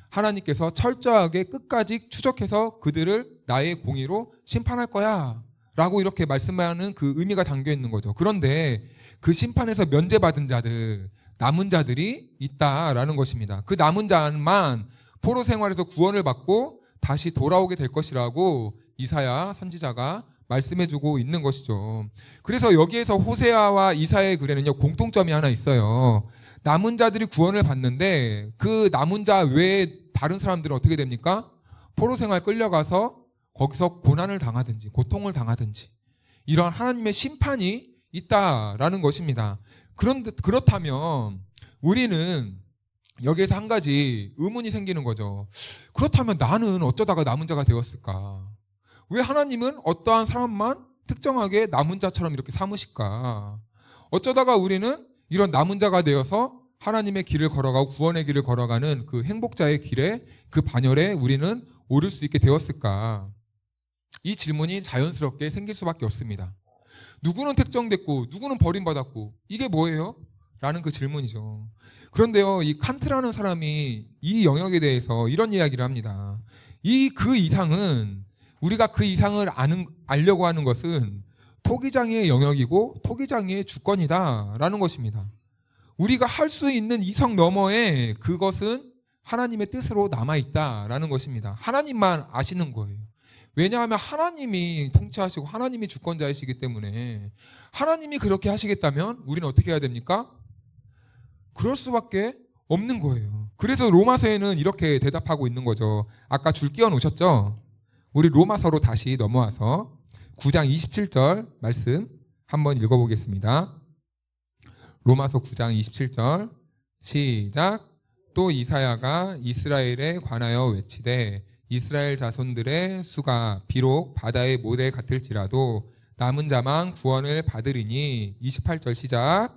하나님께서 철저하게 끝까지 추적해서 그들을 나의 공의로 심판할 거야 라고 이렇게 말씀하는 그 의미가 담겨 있는 거죠. 그런데 그 심판에서 면제받은 자들, 남은 자들이 있다라는 것입니다. 그 남은 자만 포로 생활에서 구원을 받고 다시 돌아오게 될 것이라고 이사야 선지자가 말씀해주고 있는 것이죠. 그래서 여기에서 호세아와 이사야의 글에는요, 공통점이 하나 있어요. 남은 자들이 구원을 받는데 그 남은 자 외에 다른 사람들은 어떻게 됩니까? 포로 생활 끌려가서 거기서 고난을 당하든지 고통을 당하든지 이런 하나님의 심판이 있다라는 것입니다. 그런데 그렇다면 우리는 여기에서 한 가지 의문이 생기는 거죠. 그렇다면 나는 어쩌다가 남은 자가 되었을까? 왜 하나님은 어떠한 사람만 특정하게 남은 자처럼 이렇게 삼으실까? 어쩌다가 우리는 이런 남은 자가 되어서 하나님의 길을 걸어가고 구원의 길을 걸어가는 그 행복자의 길에, 그 반열에 우리는 오를 수 있게 되었을까? 이 질문이 자연스럽게 생길 수밖에 없습니다. 누구는 택정됐고 누구는 버림받았고 이게 뭐예요? 라는 그 질문이죠. 그런데요, 이 칸트라는 사람이 이 영역에 대해서 이런 이야기를 합니다. 그 이상은, 우리가 그 이상을 알려고 하는 것은 토기장의 영역이고 토기장의 주권이다 라는 것입니다. 우리가 할 수 있는 이성 너머에 그것은 하나님의 뜻으로 남아있다라는 것입니다. 하나님만 아시는 거예요. 왜냐하면 하나님이 통치하시고 하나님이 주권자이시기 때문에, 하나님이 그렇게 하시겠다면 우리는 어떻게 해야 됩니까? 그럴 수밖에 없는 거예요. 그래서 로마서에는 이렇게 대답하고 있는 거죠. 아까 줄 끼워 놓으셨죠? 우리 로마서로 다시 넘어와서 9장 27절 말씀 한번 읽어보겠습니다. 로마서 9장 27절 시작. 또 이사야가 이스라엘에 관하여 외치되 이스라엘 자손들의 수가 비록 바다의 모래 같을지라도 남은 자만 구원을 받으리니. 28절 시작.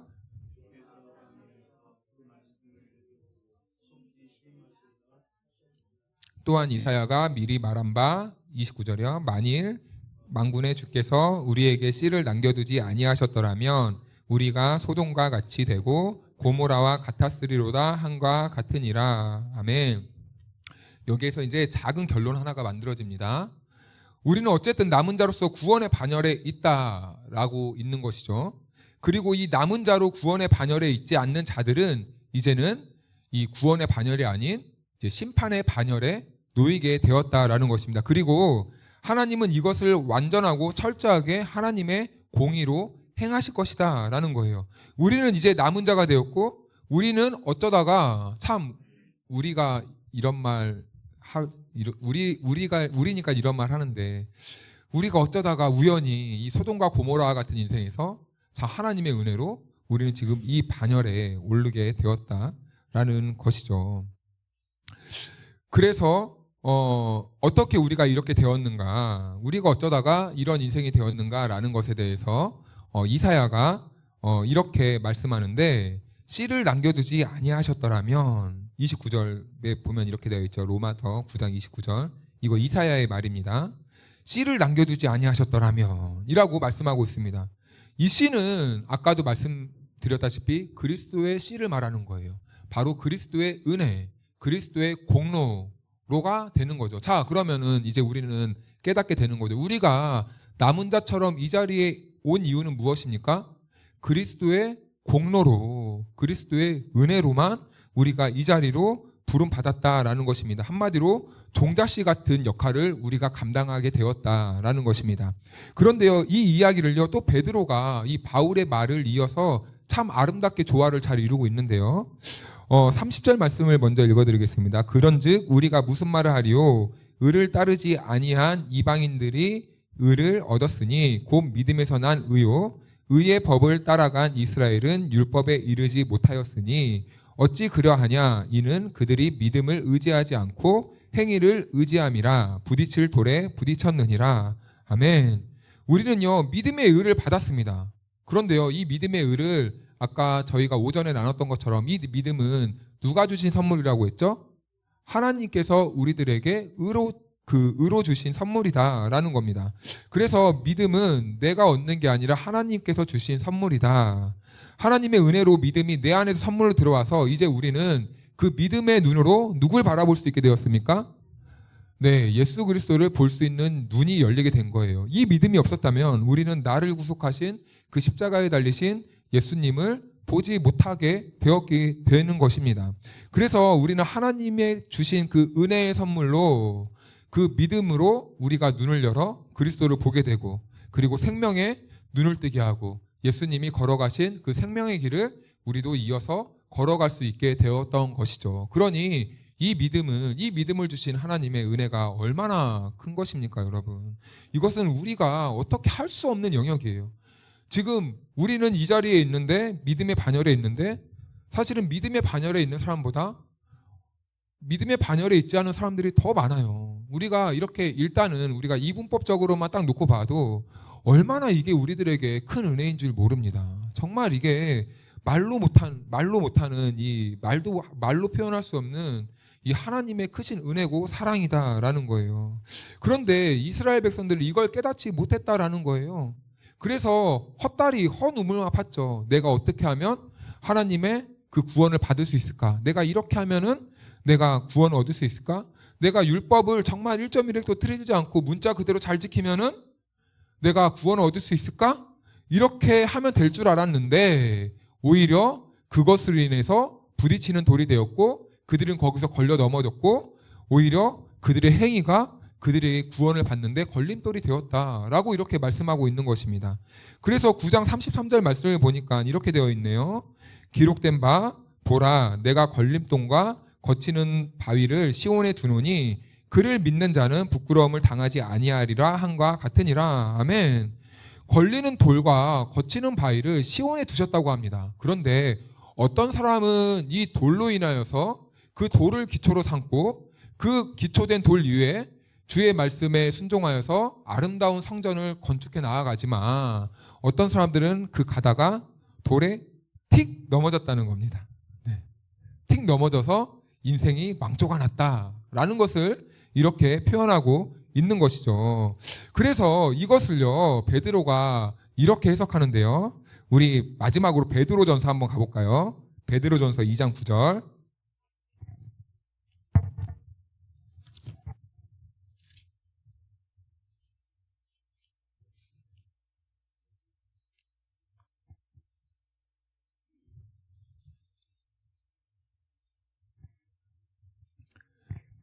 또한 이사야가 미리 말한 바 29절이요. 만일 만군의 주께서 우리에게 씨를 남겨두지 아니하셨더라면 우리가 소돔과 같이 되고 고모라와 같았으리로다 한과 같으니라. 아멘. 여기에서 이제 작은 결론 하나가 만들어집니다. 우리는 어쨌든 남은 자로서 구원의 반열에 있다라고 있는 것이죠. 그리고 이 남은 자로 구원의 반열에 있지 않는 자들은 이제는 이 구원의 반열이 아닌 이제 심판의 반열에 놓이게 되었다라는 것입니다. 그리고 하나님은 이것을 완전하고 철저하게 하나님의 공의로 행하실 것이다 라는 거예요. 우리는 이제 남은 자가 되었고 우리는 어쩌다가 참 우리가 이런 말 우리니까 이런 말 하는데 우리가 어쩌다가 우연히 이 소돔과 고모라 같은 인생에서 자 하나님의 은혜로 우리는 지금 이 반열에 오르게 되었다라는 것이죠. 그래서 어떻게 우리가 이렇게 되었는가, 우리가 어쩌다가 이런 인생이 되었는가라는 것에 대해서 이사야가 이렇게 말씀하는데 씨를 남겨두지 아니하셨더라면 29절에 보면 이렇게 되어 있죠. 로마서 9장 29절 이거 이사야의 말입니다. 씨를 남겨두지 아니하셨더라면 이라고 말씀하고 있습니다. 이 씨는 아까도 말씀드렸다시피 그리스도의 씨를 말하는 거예요. 바로 그리스도의 은혜, 그리스도의 공로가 되는 거죠. 자, 그러면은 이제 우리는 깨닫게 되는 거죠. 우리가 남은 자처럼 이 자리에 온 이유는 무엇입니까? 그리스도의 공로로, 그리스도의 은혜로만 우리가 이 자리로 부름 받았다라는 것입니다. 한마디로 종자씨 같은 역할을 우리가 감당하게 되었다라는 것입니다. 그런데요, 이 이야기를요, 또 베드로가 이 바울의 말을 이어서 참 아름답게 조화를 잘 이루고 있는데요. 30절 말씀을 먼저 읽어드리겠습니다. 그런즉 우리가 무슨 말을 하리요? 의를 따르지 아니한 이방인들이 의를 얻었으니 곧 믿음에서 난 의요. 의의 법을 따라간 이스라엘은 율법에 이르지 못하였으니 어찌 그러하냐? 이는 그들이 믿음을 의지하지 않고 행위를 의지함이라 부딪힐 돌에 부딪혔느니라. 아멘. 우리는요 믿음의 의를 받았습니다. 그런데요 이 믿음의 의를 아까 저희가 오전에 나눴던 것처럼 이 믿음은 누가 주신 선물이라고 했죠? 하나님께서 우리들에게 의로 주신 선물이다라는 겁니다. 그래서 믿음은 내가 얻는 게 아니라 하나님께서 주신 선물이다. 하나님의 은혜로 믿음이 내 안에서 선물로 들어와서 이제 우리는 그 믿음의 눈으로 누굴 바라볼 수 있게 되었습니까? 네, 예수 그리스도를 볼 수 있는 눈이 열리게 된 거예요. 이 믿음이 없었다면 우리는 나를 구속하신 그 십자가에 달리신 예수님을 보지 못하게 되는 것입니다. 그래서 우리는 하나님의 주신 그 은혜의 선물로 그 믿음으로 우리가 눈을 열어 그리스도를 보게 되고 그리고 생명의 눈을 뜨게 하고 예수님이 걸어가신 그 생명의 길을 우리도 이어서 걸어갈 수 있게 되었던 것이죠. 그러니 이 믿음을 주신 하나님의 은혜가 얼마나 큰 것입니까, 여러분? 이것은 우리가 어떻게 할 수 없는 영역이에요. 지금 우리는 이 자리에 있는데 믿음의 반열에 있는데 사실은 믿음의 반열에 있는 사람보다 믿음의 반열에 있지 않은 사람들이 더 많아요. 우리가 이렇게 일단은 우리가 이분법적으로만 딱 놓고 봐도 얼마나 이게 우리들에게 큰 은혜인 줄 모릅니다. 정말 이게 말로 못하는 이 말로 표현할 수 없는 이 하나님의 크신 은혜고 사랑이다라는 거예요. 그런데 이스라엘 백성들은 이걸 깨닫지 못했다라는 거예요. 그래서 헛다리 헌우물만 팠죠. 내가 어떻게 하면 하나님의 그 구원을 받을 수 있을까? 내가 이렇게 하면은 내가 구원을 얻을 수 있을까? 내가 율법을 정말 1.1획도 틀리지 않고 문자 그대로 잘 지키면은 내가 구원을 얻을 수 있을까? 이렇게 하면 될 줄 알았는데 오히려 그것으로 인해서 부딪히는 돌이 되었고 그들은 거기서 걸려 넘어졌고 오히려 그들의 행위가 그들의 구원을 받는데 걸림돌이 되었다라고 이렇게 말씀하고 있는 것입니다. 그래서 9장 33절 말씀을 보니까 이렇게 되어 있네요. 기록된 바 보라 내가 걸림돌과 거치는 바위를 시온에 두노니 그를 믿는 자는 부끄러움을 당하지 아니하리라 한과 같으니라. 아멘. 걸리는 돌과 거치는 바위를 시온에 두셨다고 합니다. 그런데 어떤 사람은 이 돌로 인하여서 그 돌을 기초로 삼고 그 기초된 돌 위에 주의 말씀에 순종하여서 아름다운 성전을 건축해 나아가지만 어떤 사람들은 그 가다가 돌에 틱 넘어졌다는 겁니다. 네. 틱 넘어져서 인생이 망조가 났다라는 것을 이렇게 표현하고 있는 것이죠. 그래서 이것을요 베드로가 이렇게 해석하는데요. 우리 마지막으로 베드로전서 한번 가볼까요? 베드로전서 2장 9절.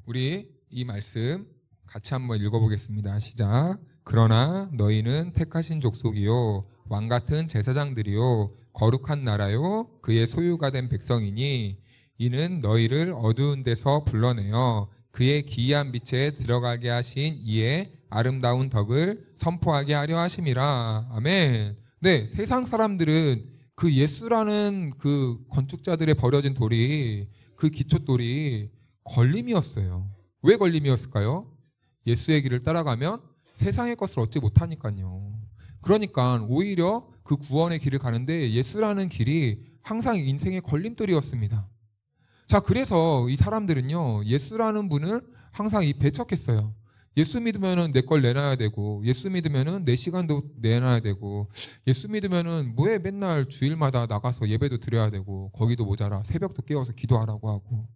우리 이 말씀 같이 한번 읽어보겠습니다. 시작. 그러나 너희는 택하신 족속이요 왕 같은 제사장들이요 거룩한 나라요 그의 소유가 된 백성이니 이는 너희를 어두운 데서 불러내어 그의 기이한 빛에 들어가게 하신 이의 아름다운 덕을 선포하게 하려 하심이라. 아멘. 네, 세상 사람들은 그 예수라는 그 건축자들의 버려진 돌이, 그 기초돌이 걸림이었어요. 왜 걸림이었을까요? 예수의 길을 따라가면 세상의 것을 얻지 못하니까요. 그러니까 오히려 그 구원의 길을 가는데 예수라는 길이 항상 인생의 걸림돌이었습니다. 자, 그래서 이 사람들은요, 예수라는 분을 항상 배척했어요. 예수 믿으면은 내 걸 내놔야 되고, 예수 믿으면은 내 시간도 내놔야 되고, 예수 믿으면은 왜 맨날 주일마다 나가서 예배도 드려야 되고, 거기도 모자라 새벽도 깨워서 기도하라고 하고.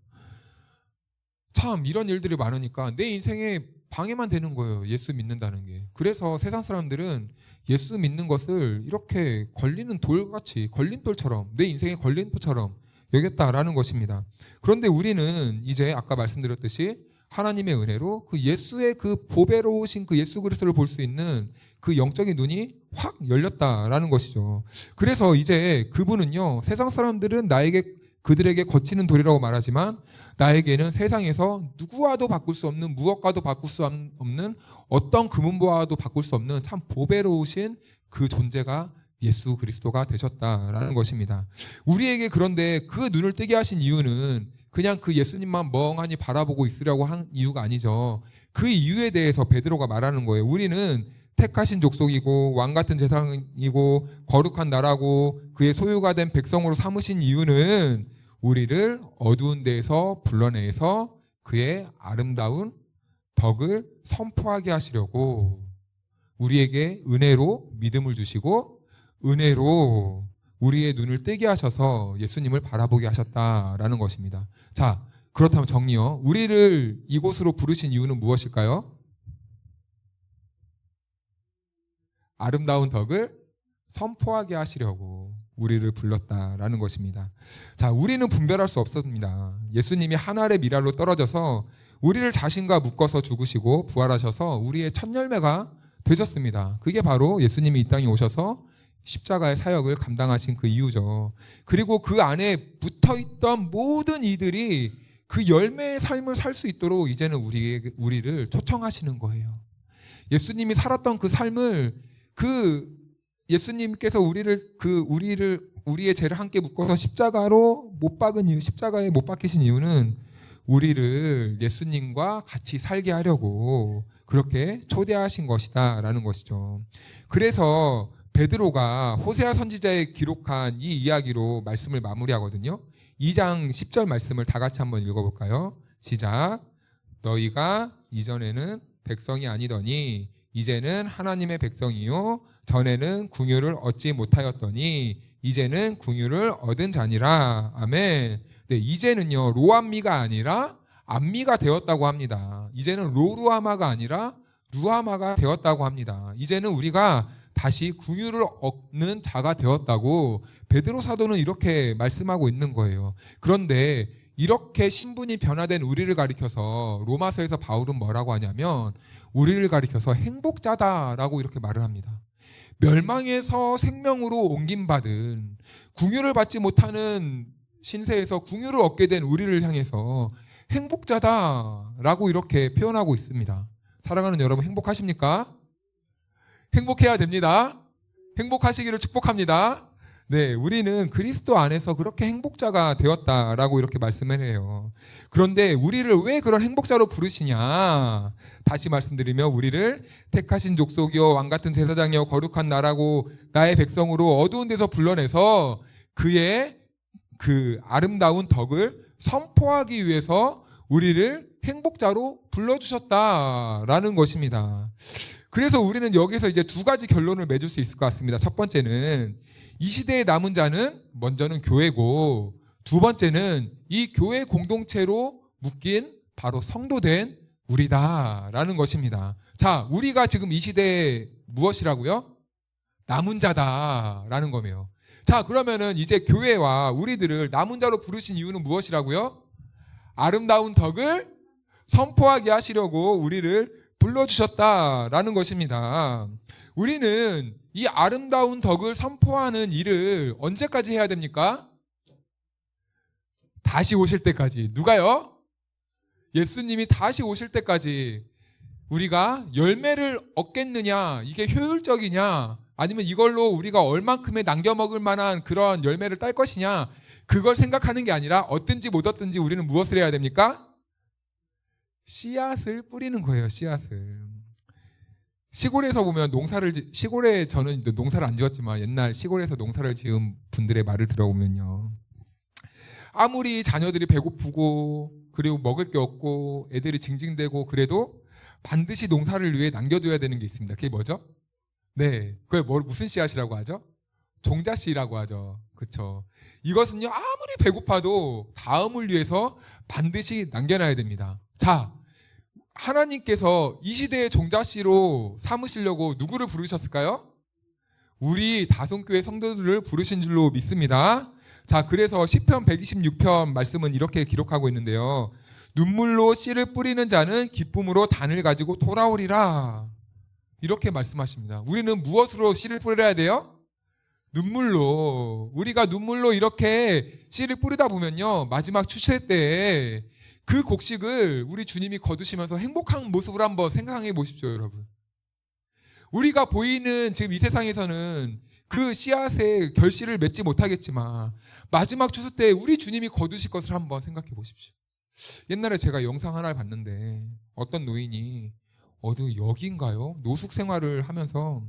참 이런 일들이 많으니까 내 인생에 방해만 되는 거예요. 예수 믿는다는 게. 그래서 세상 사람들은 예수 믿는 것을 이렇게 걸리는 돌같이, 걸림돌처럼, 내 인생의 걸림돌처럼 여겼다라는 것입니다. 그런데 우리는 이제 아까 말씀드렸듯이 하나님의 은혜로 그 예수의 그 보배로우신 그 예수 그리스도를 볼 수 있는 그 영적인 눈이 확 열렸다라는 것이죠. 그래서 이제 그분은요, 세상 사람들은 그들에게 거치는 돌이라고 말하지만 나에게는 세상에서 누구와도 바꿀 수 없는, 무엇과도 바꿀 수 없는, 어떤 금은보화도 바꿀 수 없는 참 보배로우신 그 존재가 예수 그리스도가 되셨다라는 것입니다. 우리에게 그런데 그 눈을 뜨게 하신 이유는 그냥 그 예수님만 멍하니 바라보고 있으려고 한 이유가 아니죠. 그 이유에 대해서 베드로가 말하는 거예요. 우리는 택하신 족속이고 왕 같은 재상이고 거룩한 나라고 그의 소유가 된 백성으로 삼으신 이유는 우리를 어두운 데에서 불러내서 그의 아름다운 덕을 선포하게 하시려고 우리에게 은혜로 믿음을 주시고 은혜로 우리의 눈을 뜨게 하셔서 예수님을 바라보게 하셨다라는 것입니다. 자, 그렇다면 정리요. 우리를 이곳으로 부르신 이유는 무엇일까요? 아름다운 덕을 선포하게 하시려고 우리를 불렀다라는 것입니다. 자, 우리는 분별할 수 없습니다. 예수님이 하늘의 미랄로 떨어져서 우리를 자신과 묶어서 죽으시고 부활하셔서 우리의 첫 열매가 되셨습니다. 그게 바로 예수님이 이 땅에 오셔서 십자가의 사역을 감당하신 그 이유죠. 그리고 그 안에 붙어있던 모든 이들이 그 열매의 삶을 살 수 있도록 이제는 우리를 초청하시는 거예요. 예수님이 살았던 그 삶을 예수님께서 우리의 죄를 함께 묶어서 십자가에 못 박히신 이유는 우리를 예수님과 같이 살게 하려고 그렇게 초대하신 것이다라는 것이죠. 그래서 베드로가 호세아 선지자에 기록한 이 이야기로 말씀을 마무리하거든요. 2장 10절 말씀을 다 같이 한번 읽어볼까요? 시작. 너희가 이전에는 백성이 아니더니 이제는 하나님의 백성이요 전에는 궁유를 얻지 못하였더니 이제는 궁유를 얻은 자니라. 아멘. 네, 이제는요 로암미가 아니라 암미가 되었다고 합니다. 이제는 로루아마가 아니라 루아마가 되었다고 합니다. 이제는 우리가 다시 궁유를 얻는 자가 되었다고 베드로 사도는 이렇게 말씀하고 있는 거예요. 그런데 이렇게 신분이 변화된 우리를 가리켜서 로마서에서 바울은 뭐라고 하냐면 우리를 가리켜서 행복자다라고 이렇게 말을 합니다. 멸망에서 생명으로 옮김받은 궁유를 받지 못하는 신세에서 궁유를 얻게 된 우리를 향해서 행복자다라고 이렇게 표현하고 있습니다. 사랑하는 여러분, 행복하십니까? 행복해야 됩니다. 행복하시기를 축복합니다. 네, 우리는 그리스도 안에서 그렇게 행복자가 되었다라고 이렇게 말씀을 해요. 그런데 우리를 왜 그런 행복자로 부르시냐? 다시 말씀드리며 우리를 택하신 족속이요 왕 같은 제사장이요 거룩한 나라고 나의 백성으로 어두운 데서 불러내서 그의 그 아름다운 덕을 선포하기 위해서 우리를 행복자로 불러주셨다라는 것입니다. 그래서 우리는 여기서 이제 두 가지 결론을 맺을 수 있을 것 같습니다. 첫 번째는 이 시대에 남은 자는 먼저는 교회고 두 번째는 이 교회 공동체로 묶인 바로 성도된 우리다라는 것입니다. 자, 우리가 지금 이 시대에 무엇이라고요? 남은 자다라는 거네요. 자, 그러면은 이제 교회와 우리들을 남은 자로 부르신 이유는 무엇이라고요? 아름다운 덕을 선포하게 하시려고 우리를 불러주셨다라는 것입니다. 우리는 이 아름다운 덕을 선포하는 일을 언제까지 해야 됩니까? 다시 오실 때까지. 누가요? 예수님이 다시 오실 때까지. 우리가 열매를 얻겠느냐, 이게 효율적이냐, 아니면 이걸로 우리가 얼만큼의 남겨 먹을 만한 그런 열매를 딸 것이냐, 그걸 생각하는 게 아니라 얻든지 못 얻든지 우리는 무엇을 해야 됩니까? 씨앗을 뿌리는 거예요. 씨앗을. 시골에서 보면 시골에 저는 농사를 안 지었지만 옛날 시골에서 농사를 지은 분들의 말을 들어보면요, 아무리 자녀들이 배고프고 그리고 먹을 게 없고 애들이 징징대고 그래도 반드시 농사를 위해 남겨둬야 되는 게 있습니다. 그게 뭐죠? 네, 그게 무슨 씨앗이라고 하죠? 종자씨라고 하죠. 그렇죠? 이것은요, 아무리 배고파도 다음을 위해서 반드시 남겨놔야 됩니다. 자, 하나님께서 이 시대의 종자씨로 삼으시려고 누구를 부르셨을까요? 우리 다송교회 성도들을 부르신 줄로 믿습니다. 자, 그래서 시편 126편 말씀은 이렇게 기록하고 있는데요. 눈물로 씨를 뿌리는 자는 기쁨으로 단을 가지고 돌아오리라. 이렇게 말씀하십니다. 우리는 무엇으로 씨를 뿌려야 돼요? 눈물로. 우리가 눈물로 이렇게 씨를 뿌리다 보면요, 마지막 추수의 때에 그 곡식을 우리 주님이 거두시면서 행복한 모습을 한번 생각해 보십시오, 여러분. 우리가 보이는 지금 이 세상에서는 그 씨앗에 결실을 맺지 못하겠지만 마지막 추수 때 우리 주님이 거두실 것을 한번 생각해 보십시오. 옛날에 제가 영상 하나를 봤는데 어떤 노인이 어디 여기인가요? 노숙 생활을 하면서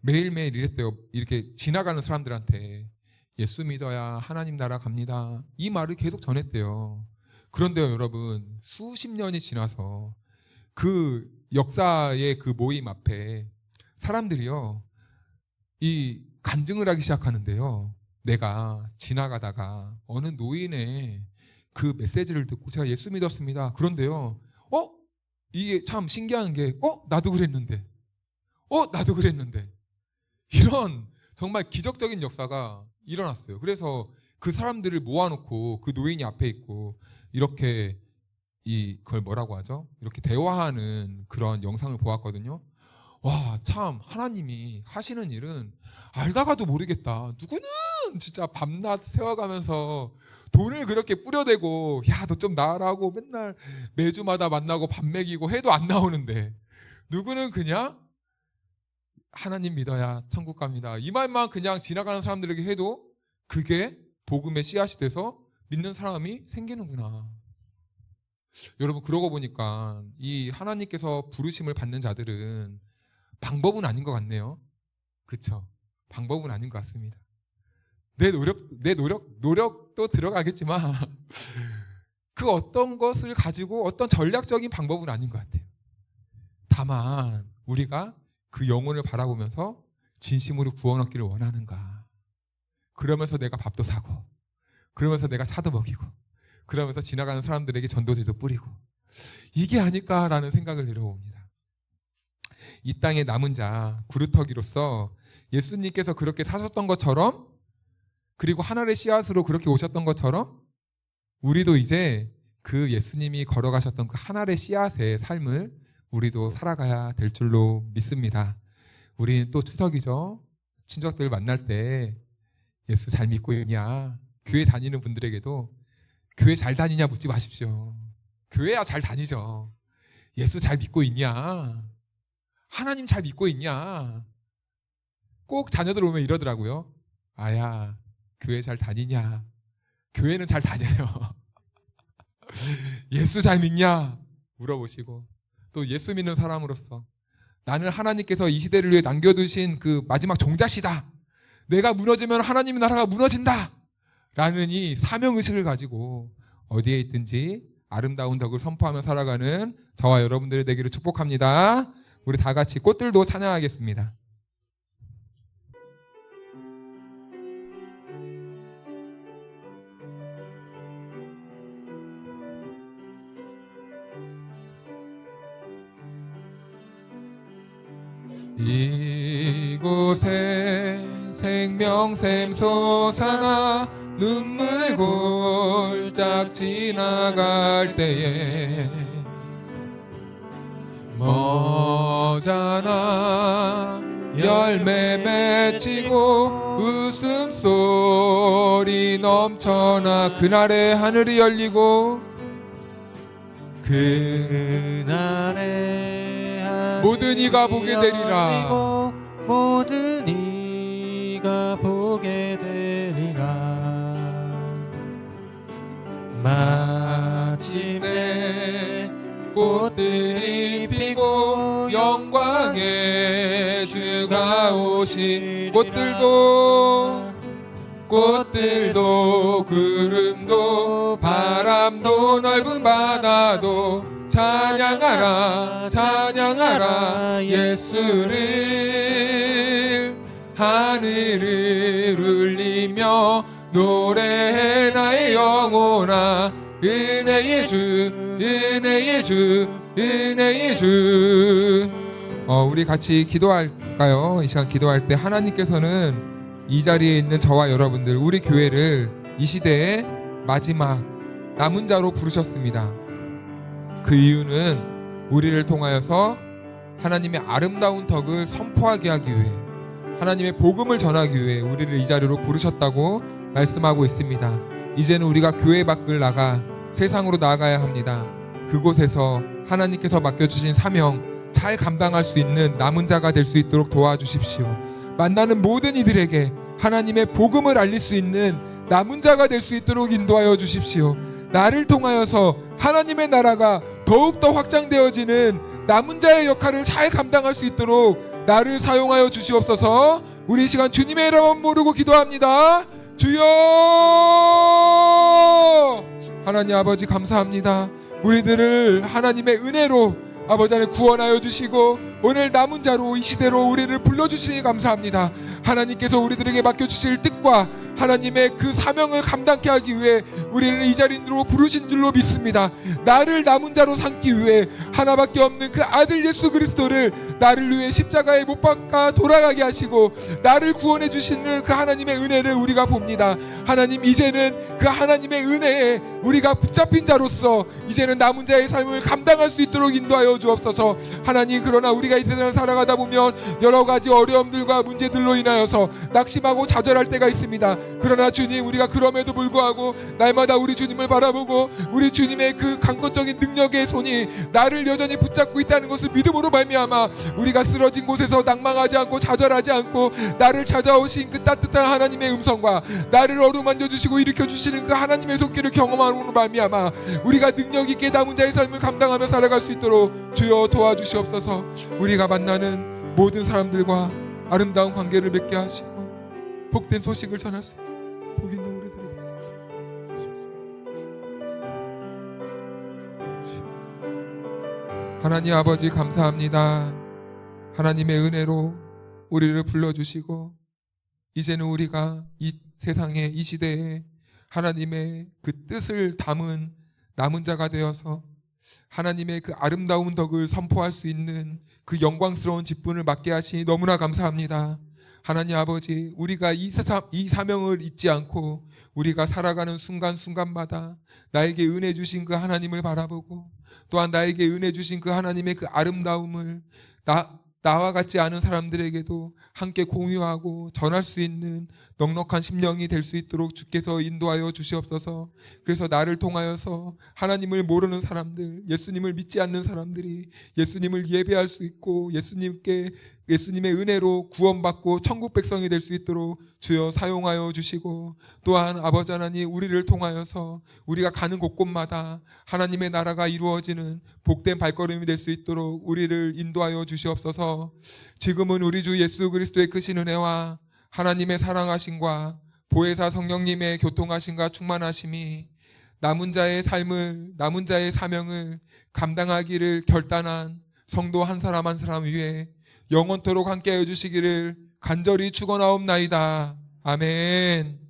매일매일 이랬대요. 이렇게 지나가는 사람들한테 예수 믿어야 하나님 나라 갑니다, 이 말을 계속 전했대요. 그런데요, 여러분, 수십 년이 지나서 그 역사의 그 모임 앞에 사람들이요, 이 간증을 하기 시작하는데요. 내가 지나가다가 어느 노인의 그 메시지를 듣고 제가 예수 믿었습니다. 그런데요, 이게 참 신기한 게, 나도 그랬는데, 나도 그랬는데, 이런 정말 기적적인 역사가 일어났어요. 그래서 그 사람들을 모아놓고 그 노인이 앞에 있고 이렇게 그걸 뭐라고 하죠? 이렇게 대화하는 그런 영상을 보았거든요. 와, 참 하나님이 하시는 일은 알다가도 모르겠다. 누구는 진짜 밤낮 세워가면서 돈을 그렇게 뿌려대고, 야, 너 좀 나으라고 맨날 매주마다 만나고 밥 먹이고 해도 안 나오는데, 누구는 그냥 하나님 믿어야 천국 갑니다, 이 말만 그냥 지나가는 사람들에게 해도 그게 복음의 씨앗이 돼서 믿는 사람이 생기는구나. 여러분, 그러고 보니까 이 하나님께서 부르심을 받는 자들은 방법은 아닌 것 같네요. 그렇죠? 방법은 아닌 것 같습니다. 내 노력도 들어가겠지만 그 어떤 것을 가지고 어떤 전략적인 방법은 아닌 것 같아요. 다만 우리가 그 영혼을 바라보면서 진심으로 구원 얻기를 원하는가, 그러면서 내가 밥도 사고, 그러면서 내가 차도 먹이고, 그러면서 지나가는 사람들에게 전도지도 뿌리고, 이게 아닐까라는 생각을 들어봅니다. 이 땅에 남은 자 구루터기로서 예수님께서 그렇게 사셨던 것처럼, 그리고 하늘의 씨앗으로 그렇게 오셨던 것처럼, 우리도 이제 그 예수님이 걸어가셨던 그 하늘의 씨앗의 삶을 우리도 살아가야 될 줄로 믿습니다. 우리 또 추석이죠. 친척들 만날 때 예수 잘 믿고 있냐, 교회 다니는 분들에게도 교회 잘 다니냐 묻지 마십시오. 교회야 잘 다니죠. 예수 잘 믿고 있냐, 하나님 잘 믿고 있냐. 꼭 자녀들 오면 이러더라고요. 아야, 교회 잘 다니냐. 교회는 잘 다녀요. 예수 잘 믿냐 물어보시고, 또 예수 믿는 사람으로서 나는 하나님께서 이 시대를 위해 남겨두신 그 마지막 종자시다, 내가 무너지면 하나님의 나라가 무너진다 라는 이 사명의식을 가지고 어디에 있든지 아름다운 덕을 선포하며 살아가는 저와 여러분들이 되기를 축복합니다. 우리 다 같이 꽃들도 찬양하겠습니다. 이곳에 생명샘 솟아나 눈물 골짝 지나갈 때에 어자나 열매 맺히고 웃음소리 넘쳐나 그날에 하늘이 열리고 그날에 모든 이가 보게 되리라. 열리고 모든 이가 보게 되리라. 마침내 꽃들이 피고 영광의 주가 오시 꽃들도 구름도 바람도 넓은 바다도 찬양하라 찬양하라 예수를 하늘을 울리며 노래해 나의 영혼아 은혜의 주 은혜의 주 은혜의 주. 우리 같이 기도할까요? 이 시간 기도할 때 하나님께서는 이 자리에 있는 저와 여러분들 우리 교회를 이 시대의 마지막 남은 자로 부르셨습니다. 그 이유는 우리를 통하여서 하나님의 아름다운 덕을 선포하게 하기 위해 하나님의 복음을 전하기 위해 우리를 이 자리로 부르셨다고 말씀하고 있습니다. 이제는 우리가 교회 밖을 나가 세상으로 나아가야 합니다. 그곳에서 하나님께서 맡겨주신 사명 잘 감당할 수 있는 남은 자가 될 수 있도록 도와주십시오. 만나는 모든 이들에게 하나님의 복음을 알릴 수 있는 남은 자가 될 수 있도록 인도하여 주십시오. 나를 통하여서 하나님의 나라가 더욱더 확장되어지는 남은 자의 역할을 잘 감당할 수 있도록 나를 사용하여 주시옵소서. 우리 이 시간 주님의 이름 모르고 기도합니다. 주여! 하나님 아버지 감사합니다. 우리들을 하나님의 은혜로 아버지 안에 구원하여 주시고 오늘 남은 자로 이 시대로 우리를 불러주시니 감사합니다. 하나님께서 우리들에게 맡겨주실 뜻과 하나님의 그 사명을 감당케 하기 위해 우리를 이 자리로 부르신 줄로 믿습니다. 나를 남은 자로 삼기 위해 하나밖에 없는 그 아들 예수 그리스도를 나를 위해 십자가에 못 박아 돌아가게 하시고 나를 구원해 주시는 그 하나님의 은혜를 우리가 봅니다. 하나님 이제는 그 하나님의 은혜에 우리가 붙잡힌 자로서 이제는 남은 자의 삶을 감당할 수 있도록 인도하여 주옵소서. 하나님 그러나 우리가 이 세상을 살아가다 보면 여러 가지 어려움들과 문제들로 인하여서 낙심하고 좌절할 때가 있습니다. 그러나 주님 우리가 그럼에도 불구하고 날마다 우리 주님을 바라보고 우리 주님의 그 강권적인 능력의 손이 나를 여전히 붙잡고 있다는 것을 믿음으로 말미암아 우리가 쓰러진 곳에서 낭망하지 않고 좌절하지 않고 나를 찾아오신 그 따뜻한 하나님의 음성과 나를 어루만져 주시고 일으켜 주시는 그 하나님의 손길을 경험함으로 말미암아 우리가 능력 있게 남은 자의 삶을 감당하며 살아갈 수 있도록 주여 도와주시옵소서. 우리가 만나는 모든 사람들과 아름다운 관계를 맺게 하시고 복된 소식을 전할 수 있는 복 있는 우리들이 되소서. 하나님 아버지 감사합니다. 하나님의 은혜로 우리를 불러주시고 이제는 우리가 이 세상에 이 시대에 하나님의 그 뜻을 담은 남은 자가 되어서 하나님의 그 아름다운 덕을 선포할 수 있는 그 영광스러운 직분을 맡게 하시니 너무나 감사합니다. 하나님 아버지 우리가 이 사명을 잊지 않고 우리가 살아가는 순간순간마다 나에게 은혜 주신 그 하나님을 바라보고 또한 나에게 은혜 주신 그 하나님의 그 아름다움을 나와 같지 않은 사람들에게도 함께 공유하고 전할 수 있는 넉넉한 심령이 될 수 있도록 주께서 인도하여 주시옵소서. 그래서 나를 통하여서 하나님을 모르는 사람들, 예수님을 믿지 않는 사람들이 예수님을 예배할 수 있고 예수님의 은혜로 구원받고 천국 백성이 될 수 있도록 주여 사용하여 주시고 또한 아버지 하나님 우리를 통하여서 우리가 가는 곳곳마다 하나님의 나라가 이루어지는 복된 발걸음이 될 수 있도록 우리를 인도하여 주시옵소서. 지금은 우리 주 예수 그리스도의 크신 은혜와 하나님의 사랑하심과 보혜사 성령님의 교통하심과 충만하심이 남은 자의 삶을 남은 자의 사명을 감당하기를 결단한 성도 한 사람 한 사람 위에 영원토록 함께하여 주시기를 간절히 축원하옵나이다. 아멘.